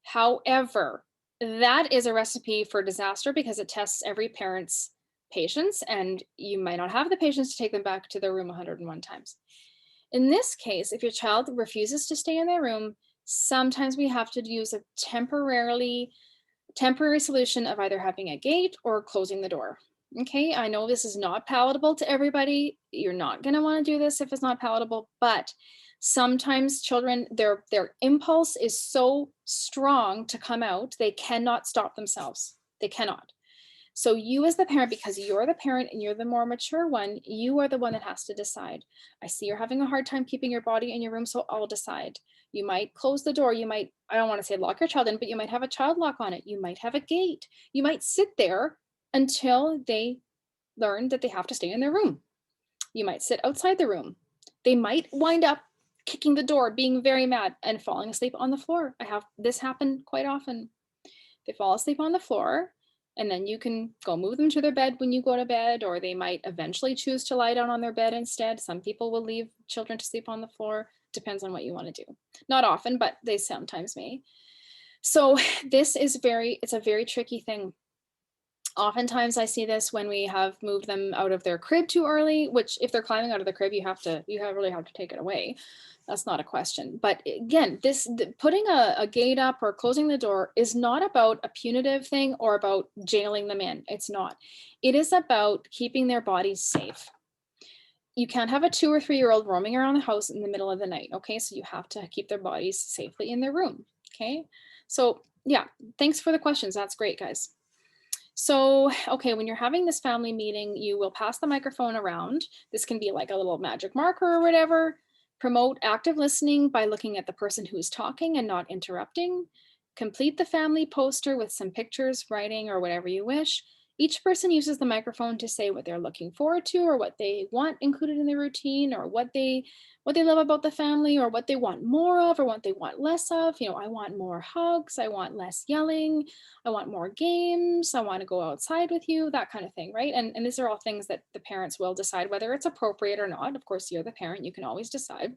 However, that is a recipe for disaster because it tests every parent's patience, and you might not have the patience to take them back to their room 101 times. In this case, if your child refuses to stay in their room, sometimes we have to use a temporarily temporary solution of either having a gate or closing the door. Okay, I know this is not palatable to everybody. You're not going to want to do this if it's not palatable, but sometimes children, their impulse is so strong to come out, they cannot stop themselves. They cannot. So you as the parent, because you're the parent and you're the more mature one, you are the one that has to decide. I see you're having a hard time keeping your body in your room, so I'll decide. You might close the door. You might, I don't want to say lock your child in, but you might have a child lock on it. You might have a gate. You might sit there until they learn that they have to stay in their room. You might sit outside the room. They might wind up kicking the door, being very mad and falling asleep on the floor. I have this happen quite often. They fall asleep on the floor, and then you can go move them to their bed when you go to bed, or they might eventually choose to lie down on their bed instead. Some people will leave children to sleep on the floor. Depends on what you want to do. Not often, but they sometimes may. So this is it's a very tricky thing. Oftentimes I see this when we have moved them out of their crib too early, which if they're climbing out of the crib, you really have to take it away. That's not a question. But again, putting a gate up or closing the door is not about a punitive thing or about jailing them in. It's not. It is about keeping their bodies safe. You can't have a 2 or 3-year-old roaming around the house in the middle of the night. Okay, so you have to keep their bodies safely in their room. Okay, so yeah, thanks for the questions. That's great, guys. So, okay, when you're having this family meeting, you will pass the microphone around. This can be like a little magic marker or whatever. Promote active listening by looking at the person who is talking and not interrupting. Complete the family poster with some pictures, writing, or whatever you wish. Each person uses the microphone to say what they're looking forward to or what they want included in their routine or what they love about the family or what they want more of or what they want less of. You know, I want more hugs, I want less yelling, I want more games, I want to go outside with you, that kind of thing, right? And these are all things that the parents will decide whether it's appropriate or not. Of course, you're the parent, you can always decide.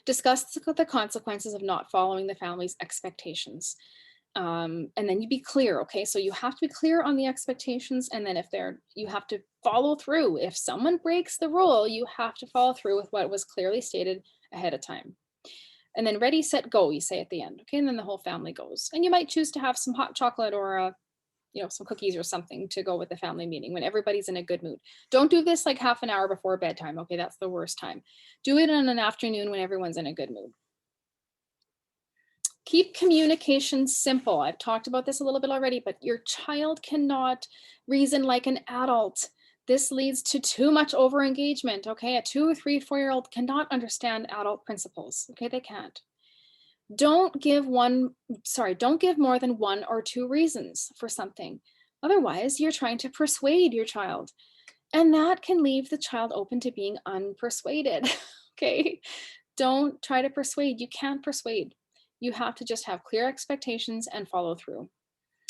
Discuss the consequences of not following the family's expectations. And then you be clear, okay? So you have to be clear on the expectations, and then you have to follow through. If someone breaks the rule, you have to follow through with what was clearly stated ahead of time. And then ready, set, go, you say at the end, okay? And then the whole family goes. And you might choose to have some hot chocolate or some cookies or something to go with the family meeting when everybody's in a good mood. Don't do this like half an hour before bedtime, okay? That's the worst time. Do it in an afternoon when everyone's in a good mood. Keep communication simple. I've talked about this a little bit already, but your child cannot reason like an adult. This leads to too much over-engagement, okay? A 2 or 3, 4-year-old cannot understand adult principles, okay? They can't. Don't give more than 1 or 2 reasons for something. Otherwise, you're trying to persuade your child. And that can leave the child open to being unpersuaded, okay? Don't try to persuade. You can't persuade. You have to just have clear expectations and follow through.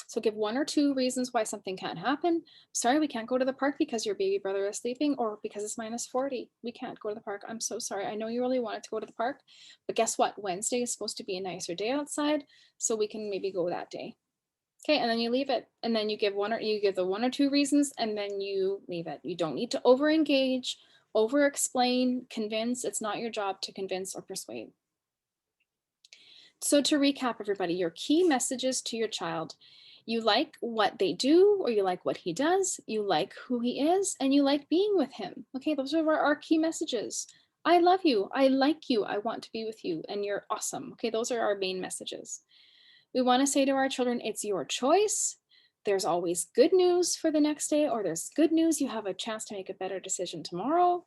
So give 1 or 2 reasons why something can't happen. Sorry, we can't go to the park because your baby brother is sleeping, or because it's -40. We can't go to the park. I'm so sorry. I know you really wanted to go to the park, but guess what? Wednesday is supposed to be a nicer day outside, so we can maybe go that day. Okay, and then you leave it, and then you give the 1 or 2 reasons, and then you leave it. You don't need to over-engage, over-explain, convince. It's not your job to convince or persuade. So to recap, everybody, your key messages to your child: you like what they do, or you like what he does, you like who he is, and you like being with him. Okay, those are our key messages. I love you, I like you, I want to be with you, and you're awesome. Okay, those are our main messages. We want to say to our children, it's your choice. There's always good news for the next day, or there's good news, you have a chance to make a better decision tomorrow.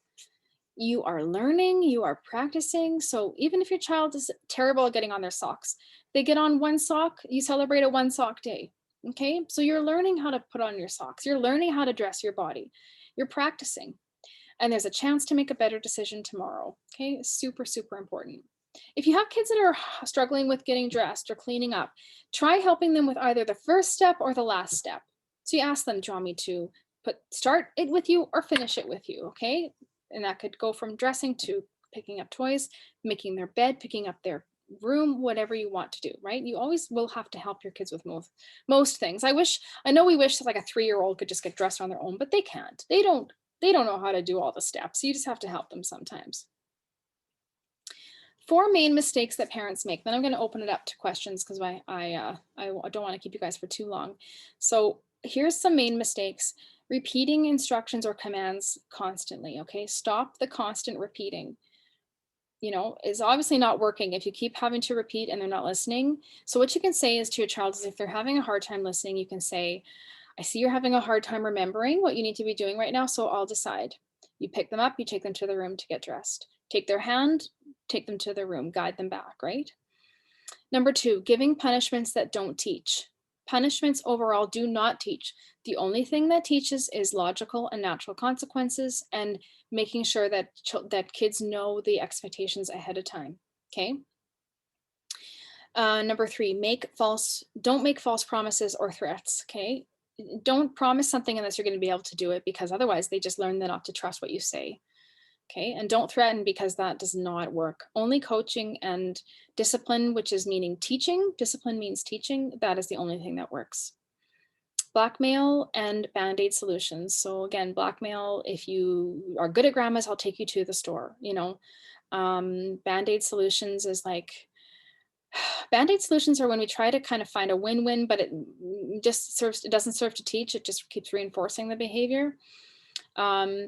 You are learning, you are practicing. So even if your child is terrible at getting on their socks, they get on 1 sock, you celebrate a 1 sock day. Okay, so you're learning how to put on your socks. You're learning how to dress your body. You're practicing. And there's a chance to make a better decision tomorrow. Okay, super, super important. If you have kids that are struggling with getting dressed or cleaning up, try helping them with either the first step or the last step. So you ask them, do you want me to start it with you or finish it with you? Okay, and that could go from dressing to picking up toys, making their bed, picking up their room, whatever you want to do, right? You always will have to help your kids with most things. I know we wish that like a 3-year-old could just get dressed on their own, but they can't. They don't know how to do all the steps. You just have to help them sometimes. 4 main mistakes that parents make. Then I'm going to open it up to questions because I don't want to keep you guys for too long. So here's some main mistakes. Repeating instructions or commands constantly, okay? Stop the constant repeating. You know, is obviously not working if you keep having to repeat and they're not listening. So what you can say is to your child is if they're having a hard time listening, you can say, I see you're having a hard time remembering what you need to be doing right now, so I'll decide. You pick them up, you take them to the room to get dressed. Take their hand, take them to their room, guide them back, right? Number 2, giving punishments that don't teach. Punishments overall do not teach. The only thing that teaches is logical and natural consequences and making sure that kids know the expectations ahead of time, okay? Number 3, don't make false promises or threats, okay? Don't promise something unless you're going to be able to do it, because otherwise they just learn not to trust what you say. Okay, and don't threaten, because that does not work. Only coaching and discipline, which is meaning teaching, discipline means teaching, that is the only thing that works. Blackmail and band-aid solutions. So again, blackmail, if you are good at grandma's, I'll take you to the store, you know. Band-aid solutions is like, Band-aid solutions are when we try to kind of find a win-win, but it doesn't serve to teach, it just keeps reinforcing the behavior.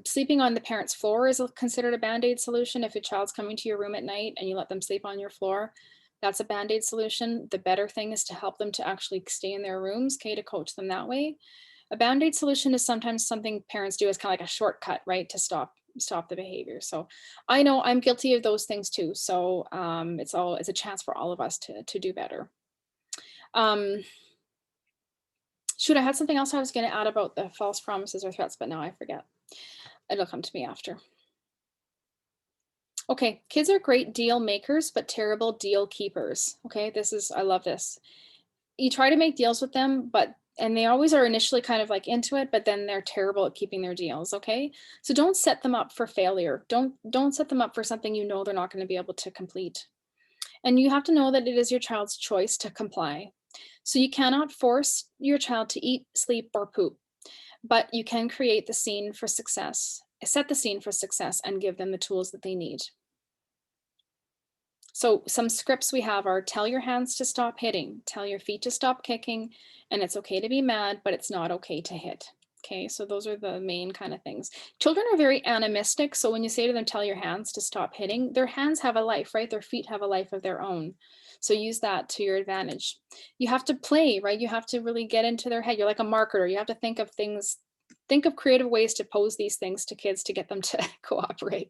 Sleeping on the parent's floor is considered a Band-aid solution. If your child's coming to your room at night and you let them sleep on your floor, that's a Band-aid solution. The better thing is to help them to actually stay in their rooms, okay, to coach them that way. A Band-aid solution is sometimes something parents do as kind of like a shortcut, right, to stop the behavior. So I know I'm guilty of those things too. So it's a chance for all of us to do better. Shoot, I had something else I was going to add about the false promises or threats, but now I forget. It'll come to me after. Okay, kids are great deal makers, but terrible deal keepers. Okay, I love this. You try to make deals with them, and they always are initially kind of like into it, but then they're terrible at keeping their deals, okay? So don't set them up for failure. Don't set them up for something you know they're not going to be able to complete. And you have to know that it is your child's choice to comply. So you cannot force your child to eat, sleep, or poop, but you can create the scene for success, set the scene for success, and give them the tools that they need. So some scripts we have are: tell your hands to stop hitting, tell your feet to stop kicking, and it's okay to be mad, but it's not okay to hit. Okay, so those are the main kind of things. Children are very animistic. So when you say to them, tell your hands to stop hitting, their hands have a life, right? Their feet have a life of their own. So use that to your advantage. You have to play, right? You have to really get into their head. You're like a marketer. You have to think of creative ways to pose these things to kids to get them to cooperate.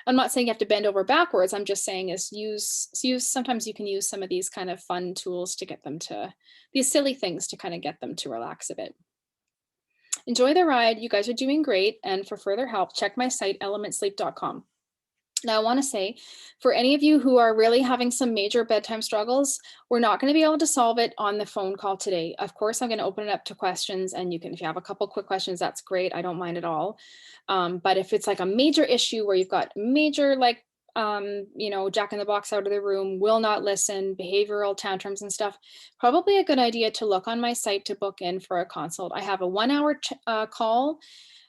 I'm not saying you have to bend over backwards. I'm just saying is sometimes you can use some of these kind of fun tools to get them to, these silly things to kind of get them to relax a bit. Enjoy the ride. You guys are doing great. And for further help, check my site, elementsleep.com. Now, I want to say, for any of you who are really having some major bedtime struggles, we're not going to be able to solve it on the phone call today. Of course, I'm going to open it up to questions, and if you have a couple quick questions, that's great. I don't mind at all. But if it's like a major issue where you've got major, like, Jack in the Box out of the room, will not listen, behavioral tantrums and stuff, probably a good idea to look on my site to book in for a consult. I have a 1-hour call.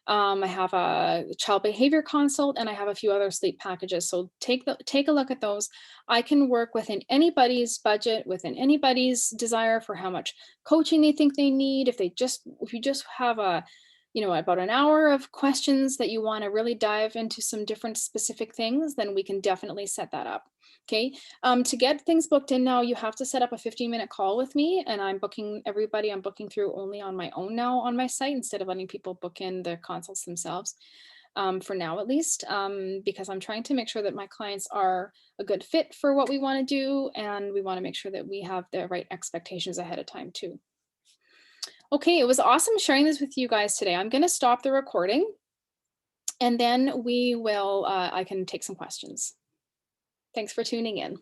I have a child behavior consult, and I have a few other sleep packages. So take a look at those. I can work within anybody's budget, within anybody's desire for how much coaching they think they need. If you just have about an hour of questions that you want to really dive into some different specific things, then we can definitely set that up. Okay. To get things booked in now, you have to set up a 15-minute call with me, and I'm booking through only on my own now on my site, instead of letting people book in the consults themselves, for now at least, because I'm trying to make sure that my clients are a good fit for what we want to do, and we want to make sure that we have the right expectations ahead of time too. Okay, it was awesome sharing this with you guys today. I'm going to stop the recording, and then I can take some questions. Thanks for tuning in.